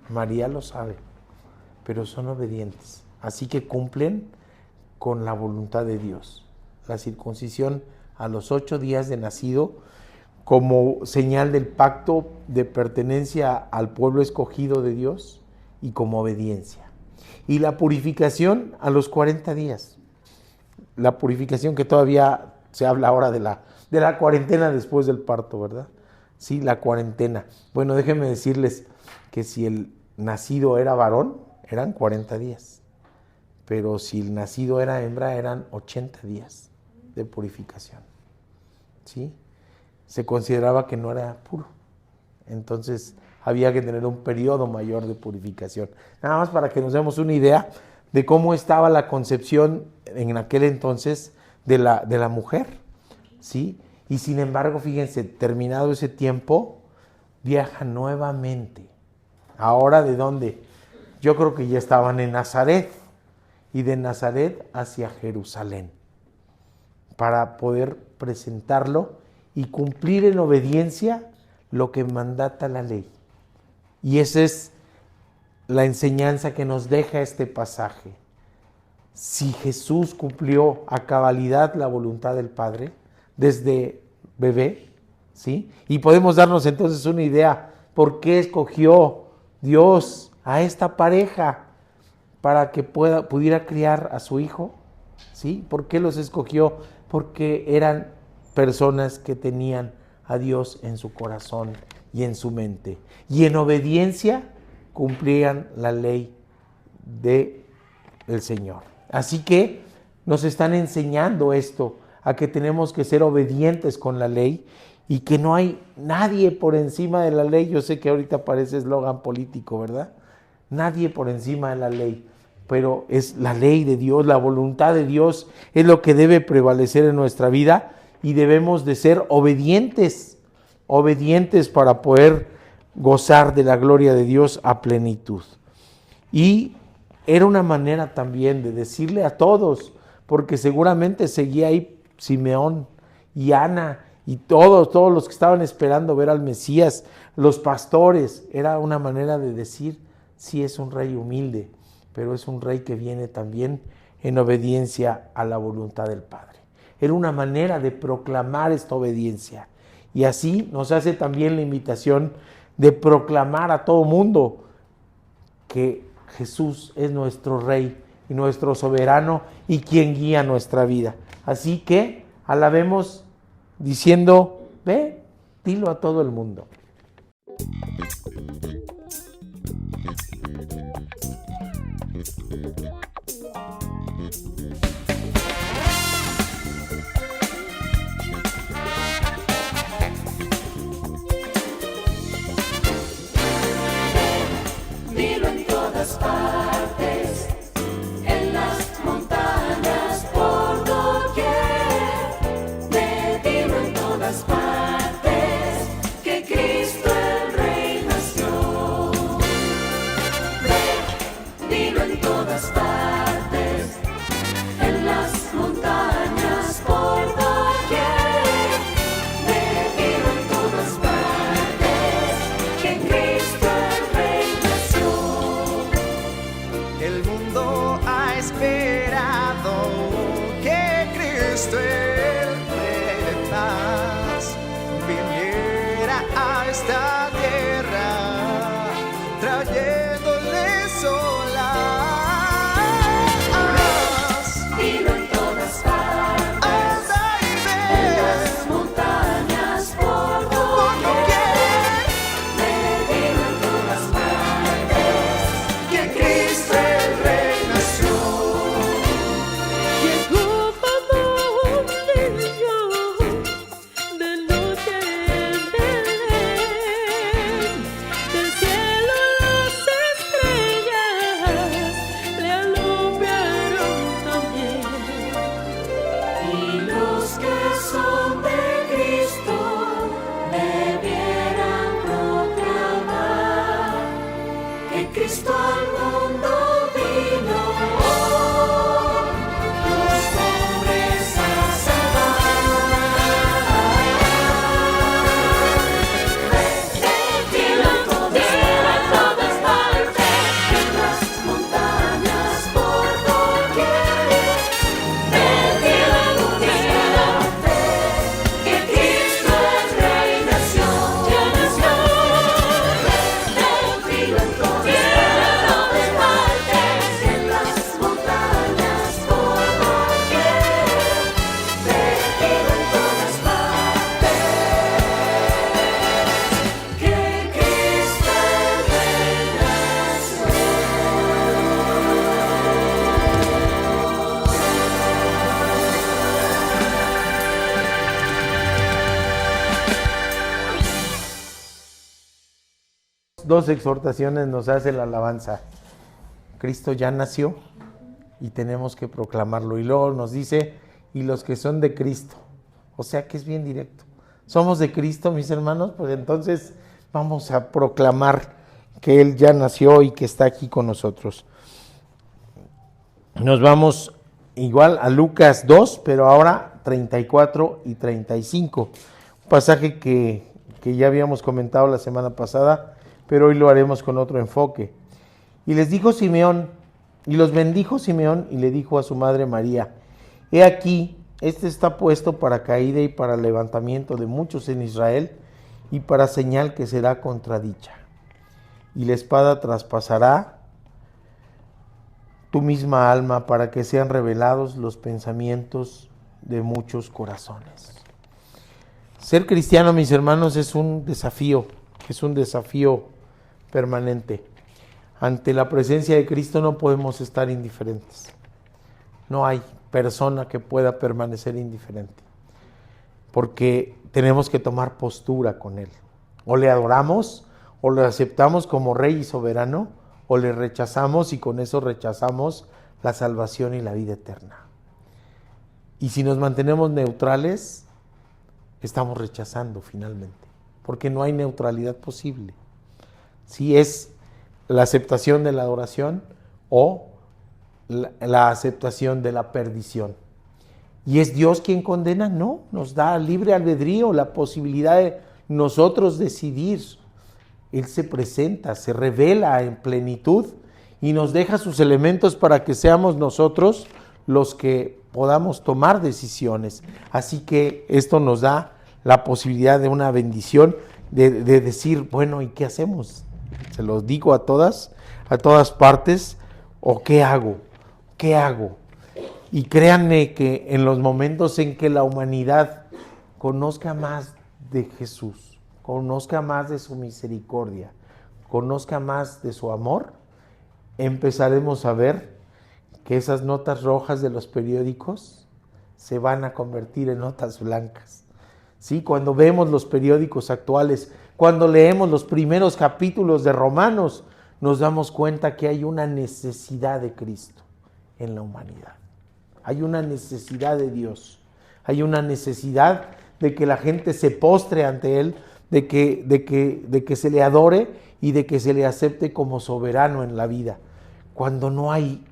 [SPEAKER 2] María lo sabe, pero son obedientes. Así que cumplen con la voluntad de Dios. La circuncisión a los 8 días de nacido, como señal del pacto de pertenencia al pueblo escogido de Dios y como obediencia. Y la purificación a los 40 días. La purificación que todavía se habla ahora de la cuarentena después del parto, ¿verdad? Sí, la cuarentena. Bueno, déjenme decirles que si el nacido era varón, eran 40 días. Pero si el nacido era hembra, eran 80 días de purificación. ¿Sí? Se consideraba que no era puro. Entonces había que tener un periodo mayor de purificación. Nada más para que nos demos una idea de cómo estaba la concepción en aquel entonces de la mujer, ¿sí? Y sin embargo, fíjense, terminado ese tiempo, viaja nuevamente. ¿Ahora de dónde? Yo creo que ya estaban en Nazaret, y de Nazaret hacia Jerusalén, para poder presentarlo y cumplir en obediencia lo que mandata la ley. Y esa es la enseñanza que nos deja este pasaje. Si Jesús cumplió a cabalidad la voluntad del Padre desde bebé, ¿sí? Y podemos darnos entonces una idea por qué escogió Dios a esta pareja para que pudiera criar a su hijo, ¿sí? ¿Por qué los escogió? Porque eran personas que tenían a Dios en su corazón y en su mente, y en obediencia cumplían la ley del Señor. Así que nos están enseñando esto, a que tenemos que ser obedientes con la ley y que no hay nadie por encima de la ley. Yo sé que ahorita parece eslogan político, ¿verdad? Nadie por encima de la ley, pero es la ley de Dios, la voluntad de Dios es lo que debe prevalecer en nuestra vida, y debemos de ser obedientes para poder gozar de la gloria de Dios a plenitud. Y era una manera también de decirle a todos, porque seguramente seguía ahí Simeón y Ana y todos los que estaban esperando ver al Mesías, los pastores. Era una manera de decir: sí, es un rey humilde, pero es un rey que viene también en obediencia a la voluntad del Padre. Era una manera de proclamar esta obediencia. Y así nos hace también la invitación de proclamar a todo mundo que Jesús es nuestro Rey y nuestro soberano y quien guía nuestra vida. Así que alabemos diciendo: ve, dilo a todo el mundo.
[SPEAKER 3] Dilo en todas partes, en las montañas, por doquier. Dilo en todas partes. todas partes, en las montañas por doquier. Me digo en todas partes que Cristo el Rey nació.
[SPEAKER 4] El mundo ha esperado que Cristo el Rey de paz viniera a esta tierra, trayéndole olas.
[SPEAKER 3] Dilo en todas partes,
[SPEAKER 4] Anda y ve,
[SPEAKER 3] en las montañas por doquier. Me digo en todas partes
[SPEAKER 4] que Cristo el Rey nació.
[SPEAKER 5] Llegó como un niño de noche en Belén. Del cielo las estrellas le alumbraron también.
[SPEAKER 3] y los que son de Cristo debieran proclamar que Cristo al mundo vino, los hombres a salvar. Dilo en todas partes, en las montañas por doquier. Dilo en todas partes, que Cristo el Rey nació. Dilo en todas partes, en las montañas por doquier. Dilo en todas partes, que Cristo el Rey
[SPEAKER 2] Dos exhortaciones nos hace la alabanza. Cristo ya nació y tenemos que proclamarlo. Y luego nos dice, y los que son de Cristo. O sea que es bien directo. Somos de Cristo, mis hermanos, pues entonces vamos a proclamar que Él ya nació y que está aquí con nosotros. Nos vamos igual a Lucas 2, pero ahora 34 y 35. Un pasaje que ya habíamos comentado la semana pasada, pero hoy lo haremos con otro enfoque. Y les dijo Simeón, y los bendijo Simeón, y le dijo a su madre María: he aquí, este está puesto para caída y para levantamiento de muchos en Israel, y para señal que será contradicha. Y la espada traspasará tu misma alma, para que sean revelados los pensamientos de muchos corazones. Ser cristiano, mis hermanos, es un desafío permanente. Ante la presencia de Cristo no podemos estar indiferentes. No hay persona que pueda permanecer indiferente, porque tenemos que tomar postura con Él. O le adoramos, o le aceptamos como Rey y soberano, o le rechazamos y con eso rechazamos la salvación y la vida eterna. Y si nos mantenemos neutrales, estamos rechazando finalmente, porque no hay neutralidad posible. Si es la aceptación de la adoración o la aceptación de la perdición. ¿Y es Dios quien condena? No, nos da libre albedrío, la posibilidad de nosotros decidir. Él se presenta, se revela en plenitud y nos deja sus elementos para que seamos nosotros los que podamos tomar decisiones. Así que esto nos da la posibilidad de una bendición, de decir, bueno, ¿y qué hacemos? Se los digo a todas partes, ¿o qué hago? ¿Qué hago? Y créanme que en los momentos en que la humanidad conozca más de Jesús, conozca más de su misericordia, conozca más de su amor, empezaremos a ver que esas notas rojas de los periódicos se van a convertir en notas blancas. ¿Sí? Cuando vemos los periódicos actuales, cuando leemos los primeros capítulos de Romanos, nos damos cuenta que hay una necesidad de Cristo en la humanidad. Hay una necesidad de Dios. Hay una necesidad de que la gente se postre ante Él, de que se le adore y de que se le acepte como soberano en la vida. Cuando no hay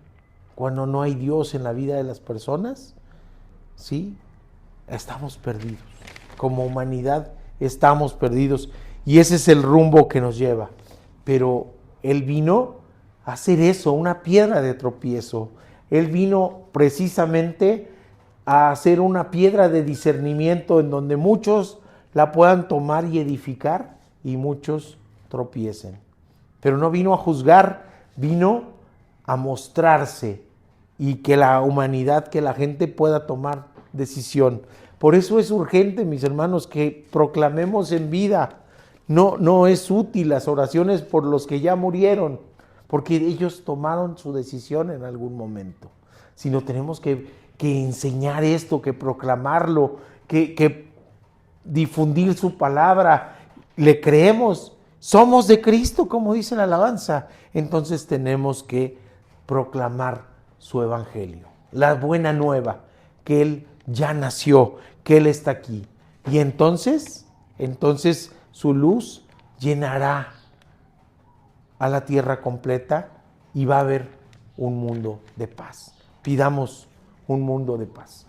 [SPEAKER 2] cuando no hay Dios en la vida de las personas, ¿sí? Estamos perdidos. Como humanidad estamos perdidos. Y ese es el rumbo que nos lleva. Pero Él vino a hacer eso, una piedra de tropiezo. Él vino precisamente a hacer una piedra de discernimiento en donde muchos la puedan tomar y edificar y muchos tropiecen. Pero no vino a juzgar, vino a mostrarse y que la humanidad, que la gente pueda tomar decisión. Por eso es urgente, mis hermanos, que proclamemos en vida. No es útil las oraciones por los que ya murieron, porque ellos tomaron su decisión en algún momento. Sino tenemos que enseñar esto, que proclamarlo, que difundir su palabra. Le creemos, somos de Cristo, como dice la alabanza. Entonces tenemos que proclamar su evangelio, la buena nueva, que Él ya nació, que Él está aquí. Y entonces su luz llenará a la tierra completa y va a haber un mundo de paz. Pidamos un mundo de paz.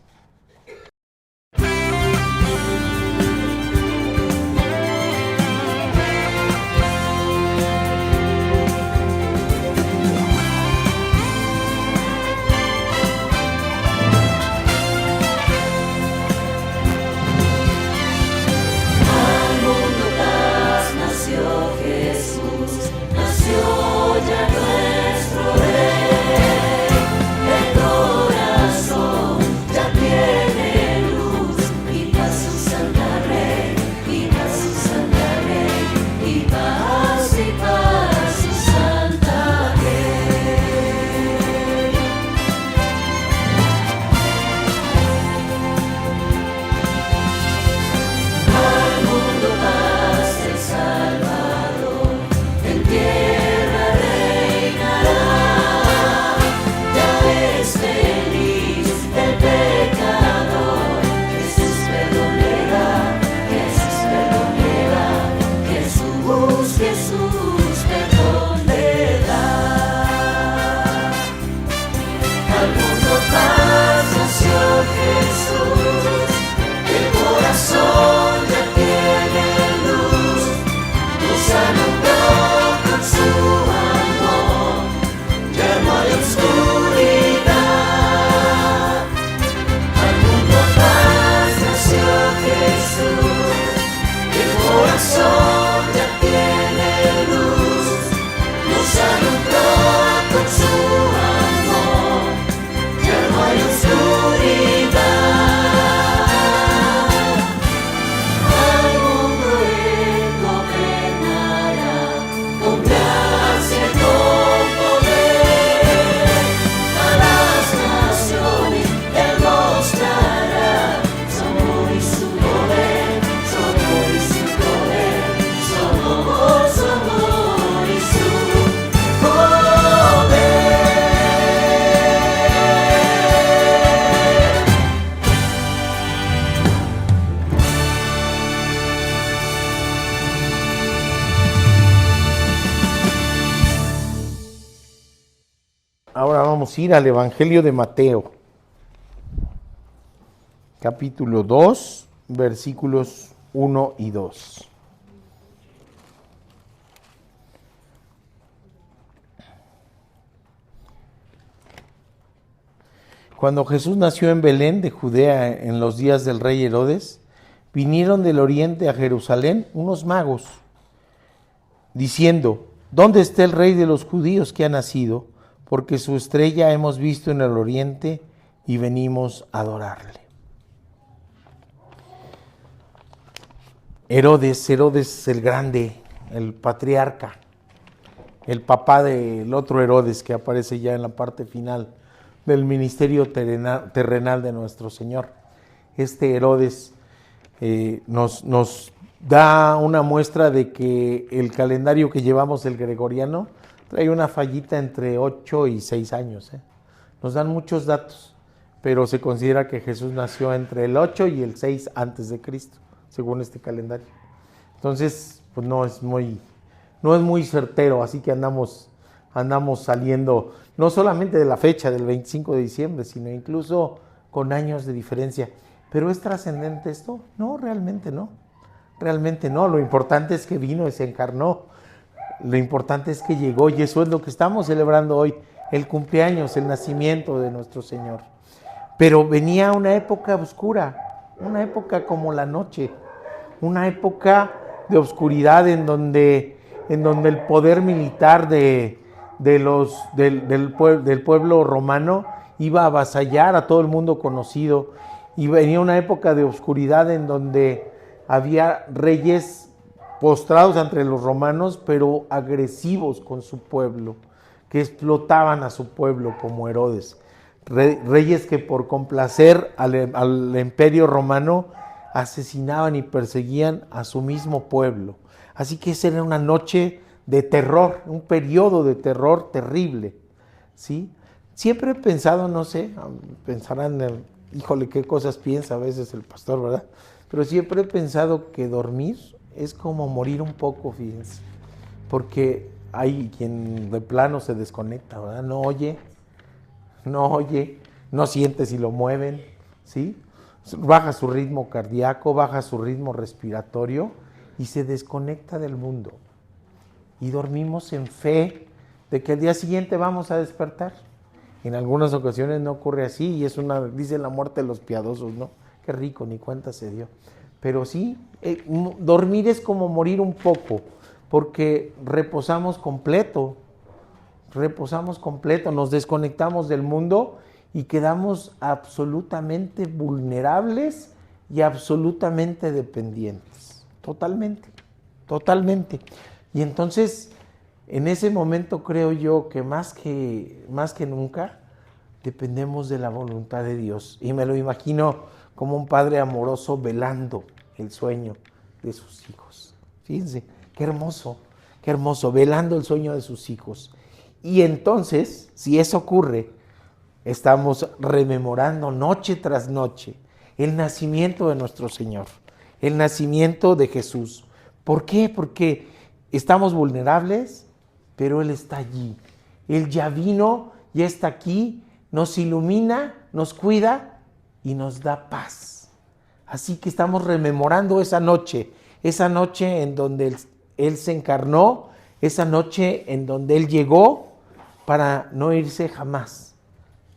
[SPEAKER 2] Ahora vamos a ir al Evangelio de Mateo, capítulo 2, versículos 1 y 2. Cuando Jesús nació en Belén de Judea en los días del rey Herodes, vinieron del oriente a Jerusalén unos magos, diciendo: ¿Dónde está el rey de los judíos que ha nacido? Porque su estrella hemos visto en el oriente y venimos a adorarle. Herodes el grande, el patriarca, el papá del otro Herodes que aparece ya en la parte final del ministerio terrenal de nuestro Señor. Este Herodes nos da una muestra de que el calendario que llevamos, el gregoriano, trae una fallita entre 8 y 6 años. Nos dan muchos datos, pero se considera que Jesús nació entre el 8 y el 6 antes de Cristo, según este calendario. Entonces, pues no es muy certero, así que andamos andamos saliendo, no solamente de la fecha del 25 de diciembre, sino incluso con años de diferencia. ¿Pero es trascendente esto? No, realmente no. Realmente no. Lo importante es que vino y se encarnó. Lo importante es que llegó, y eso es lo que estamos celebrando hoy, el cumpleaños, el nacimiento de nuestro Señor. Pero venía una época oscura, una época como la noche, una época de oscuridad en donde el poder militar del pueblo romano iba a avasallar a todo el mundo conocido, y venía una época de oscuridad en donde había reyes postrados ante los romanos, pero agresivos con su pueblo, que explotaban a su pueblo como Herodes. Reyes que por complacer al imperio romano asesinaban y perseguían a su mismo pueblo. Así que esa era una noche de terror, un periodo de terror terrible, ¿sí? Siempre he pensado, no sé, pensarán, híjole, qué cosas piensa a veces el pastor, ¿verdad? Pero siempre he pensado que dormir es como morir un poco, fíjense, porque hay quien de plano se desconecta, ¿verdad? No oye, no siente si lo mueven, ¿sí? Baja su ritmo cardíaco, baja su ritmo respiratorio y se desconecta del mundo. Y dormimos en fe de que al día siguiente vamos a despertar. En algunas ocasiones no ocurre así, y dice la muerte de los piadosos, ¿no? Qué rico, ni cuenta se dio. Pero sí, dormir es como morir un poco, porque reposamos completo, nos desconectamos del mundo y quedamos absolutamente vulnerables y absolutamente dependientes, totalmente. Y entonces, en ese momento creo yo que más que nunca dependemos de la voluntad de Dios. Y me lo imagino como un padre amoroso velando el sueño de sus hijos. Fíjense, qué hermoso, velando el sueño de sus hijos. Y entonces, si eso ocurre, estamos rememorando noche tras noche el nacimiento de nuestro Señor, el nacimiento de Jesús. ¿Por qué? Porque estamos vulnerables, pero Él está allí. Él ya vino, ya está aquí, nos ilumina, nos cuida y nos da paz. Así que estamos rememorando esa noche en donde Él se encarnó, esa noche en donde Él llegó para no irse jamás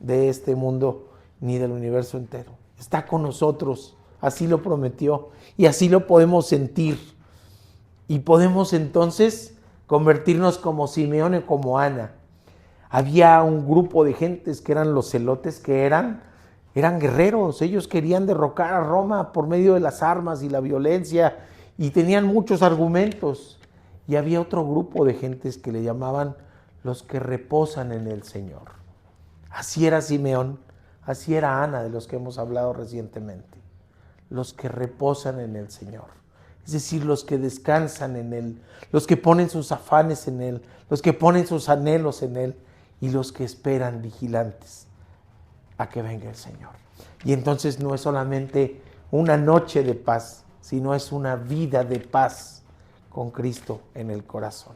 [SPEAKER 2] de este mundo ni del universo entero. Está con nosotros, así lo prometió, y así lo podemos sentir. Y podemos entonces convertirnos como Simeón y como Ana. Había un grupo de gentes que eran los celotes, que eran guerreros. Ellos querían derrocar a Roma por medio de las armas y la violencia, y tenían muchos argumentos. Y había otro grupo de gentes que le llamaban los que reposan en el Señor. Así era Simeón, así era Ana, de los que hemos hablado recientemente. Los que reposan en el Señor. Es decir, los que descansan en Él, los que ponen sus afanes en Él, los que ponen sus anhelos en Él, y los que esperan vigilantes a que venga el Señor. Y entonces no es solamente una noche de paz, sino es una vida de paz con Cristo en el corazón.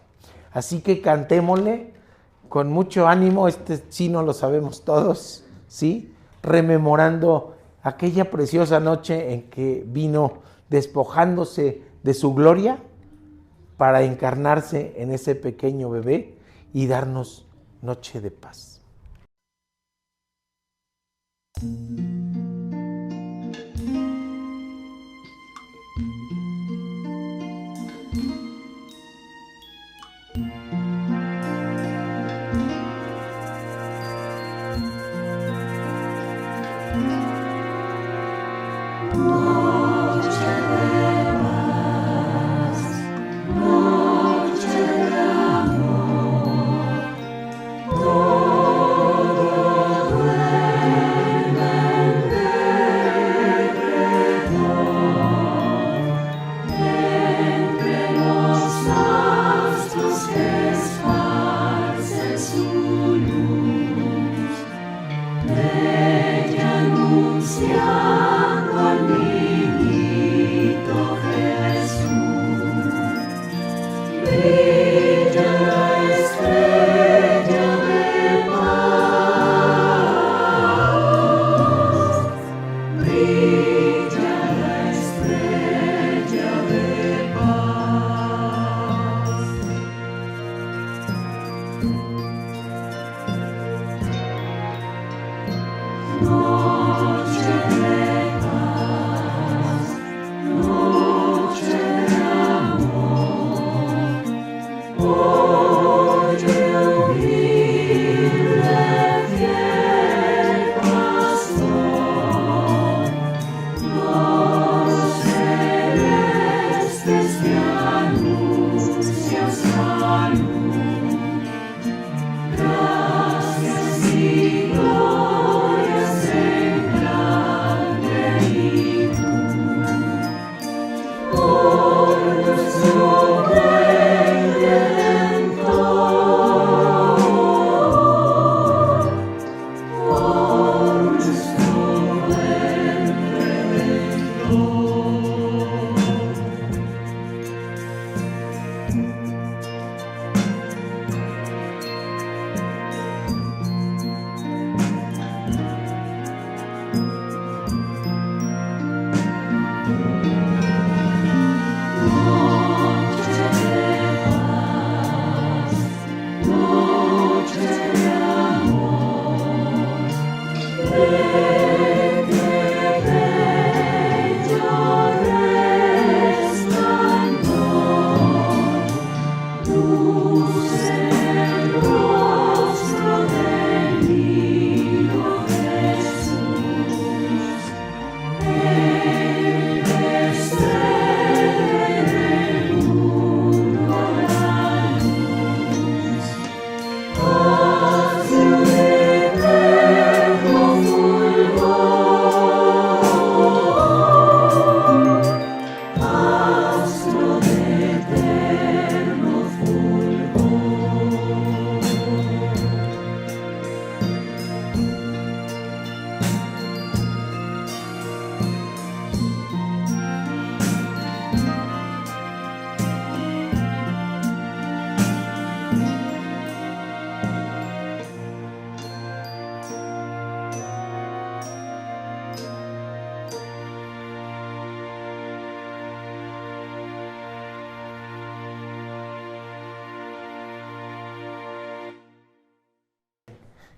[SPEAKER 2] Así que cantémosle con mucho ánimo, sí no lo sabemos todos, ¿sí? Rememorando aquella preciosa noche en que vino despojándose de su gloria para encarnarse en ese pequeño bebé y darnos noche de paz.
[SPEAKER 3] Todo duerme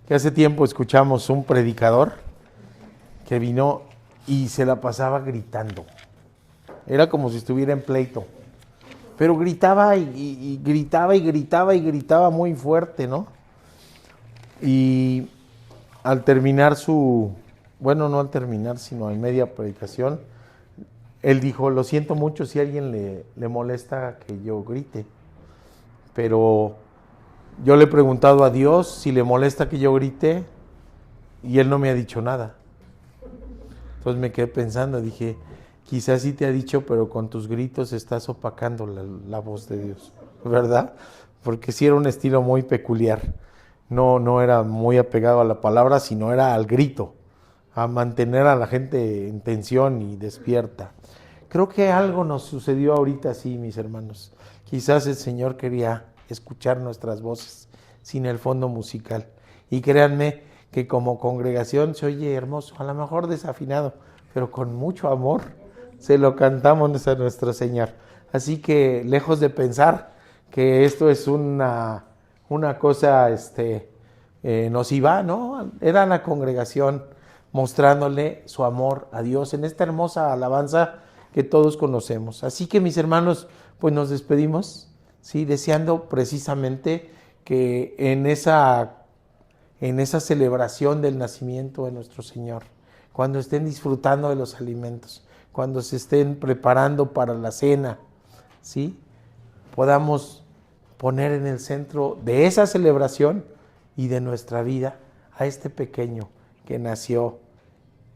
[SPEAKER 2] Que hace tiempo escuchamos un predicador que vino y se la pasaba gritando. Era como si estuviera en pleito. Pero gritaba y gritaba y gritaba y gritaba muy fuerte, ¿no? Y al terminar no al terminar, sino en media predicación, él dijo, lo siento mucho si a alguien le molesta que yo grite, pero yo le he preguntado a Dios si le molesta que yo grite y Él no me ha dicho nada. Entonces me quedé pensando, dije, quizás sí te ha dicho, pero con tus gritos estás opacando la voz de Dios, ¿verdad? Porque sí era un estilo muy peculiar. No era muy apegado a la palabra, sino era al grito, a mantener a la gente en tensión y despierta. Creo que algo nos sucedió ahorita así, mis hermanos. Quizás el Señor quería escuchar nuestras voces sin el fondo musical. Y créanme que como congregación se oye hermoso, a lo mejor desafinado, pero con mucho amor se lo cantamos a nuestro Señor. Así que lejos de pensar que esto es una cosa nociva, ¿no? Era la congregación mostrándole su amor a Dios en esta hermosa alabanza que todos conocemos. Así que mis hermanos, pues nos despedimos, ¿sí? Deseando precisamente que en esa celebración del nacimiento de nuestro Señor, cuando estén disfrutando de los alimentos, cuando se estén preparando para la cena, ¿sí? Podamos poner en el centro de esa celebración y de nuestra vida a este pequeño que nació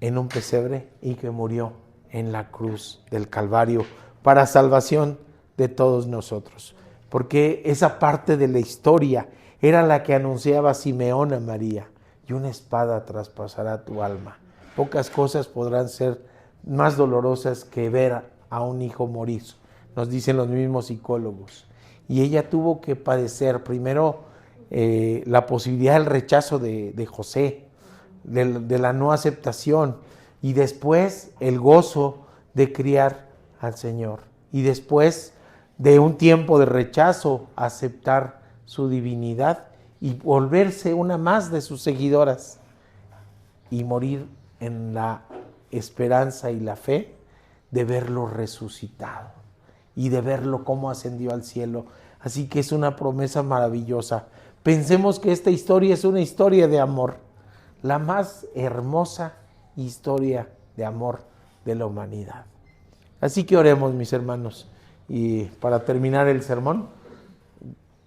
[SPEAKER 2] en un pesebre y que murió en la cruz del Calvario para salvación de todos nosotros. Porque esa parte de la historia era la que anunciaba Simeón a María, y una espada traspasará tu alma. Pocas cosas podrán ser más dolorosas que ver a un hijo morir, nos dicen los mismos psicólogos. Y ella tuvo que padecer primero la posibilidad del rechazo de José, de la no aceptación, y después el gozo de criar al Señor, y después de un tiempo de rechazo, aceptar su divinidad y volverse una más de sus seguidoras y morir en la esperanza y la fe de verlo resucitado y de verlo cómo ascendió al cielo. Así que es una promesa maravillosa. Pensemos que esta historia es una historia de amor, la más hermosa historia de amor de la humanidad. Así que oremos, mis hermanos, y para terminar el sermón,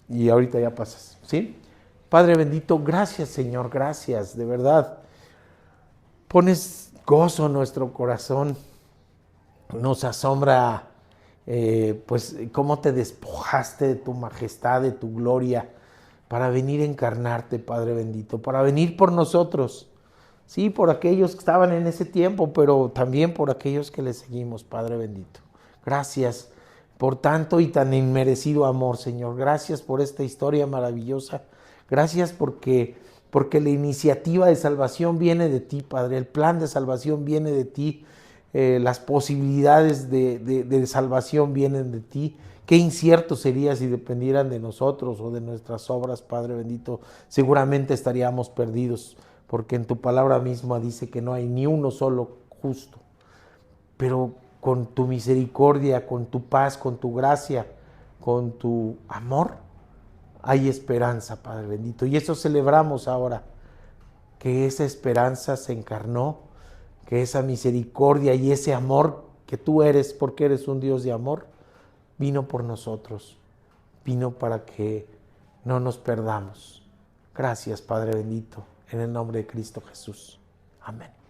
[SPEAKER 2] y ahorita ya pasas, ¿sí? Padre bendito, gracias Señor, gracias, de verdad. Pones gozo en nuestro corazón, nos asombra pues cómo te despojaste de tu majestad, de tu gloria, para venir a encarnarte, Padre bendito, para venir por nosotros, sí, por aquellos que estaban en ese tiempo, pero también por aquellos que le seguimos, Padre bendito. Gracias por tanto y tan inmerecido amor, Señor. Gracias por esta historia maravillosa. Gracias porque la iniciativa de salvación viene de ti, Padre. El plan de salvación viene de ti. Las posibilidades de salvación vienen de ti. Qué incierto sería si dependieran de nosotros o de nuestras obras, Padre bendito. Seguramente estaríamos perdidos, porque en tu palabra misma dice que no hay ni uno solo justo. Pero con tu misericordia, con tu paz, con tu gracia, con tu amor, hay esperanza, Padre bendito. Y eso celebramos ahora, que esa esperanza se encarnó, que esa misericordia y ese amor que tú eres, porque eres un Dios de amor, vino por nosotros, vino para que no nos perdamos. Gracias, Padre bendito, en el nombre de Cristo Jesús. Amén.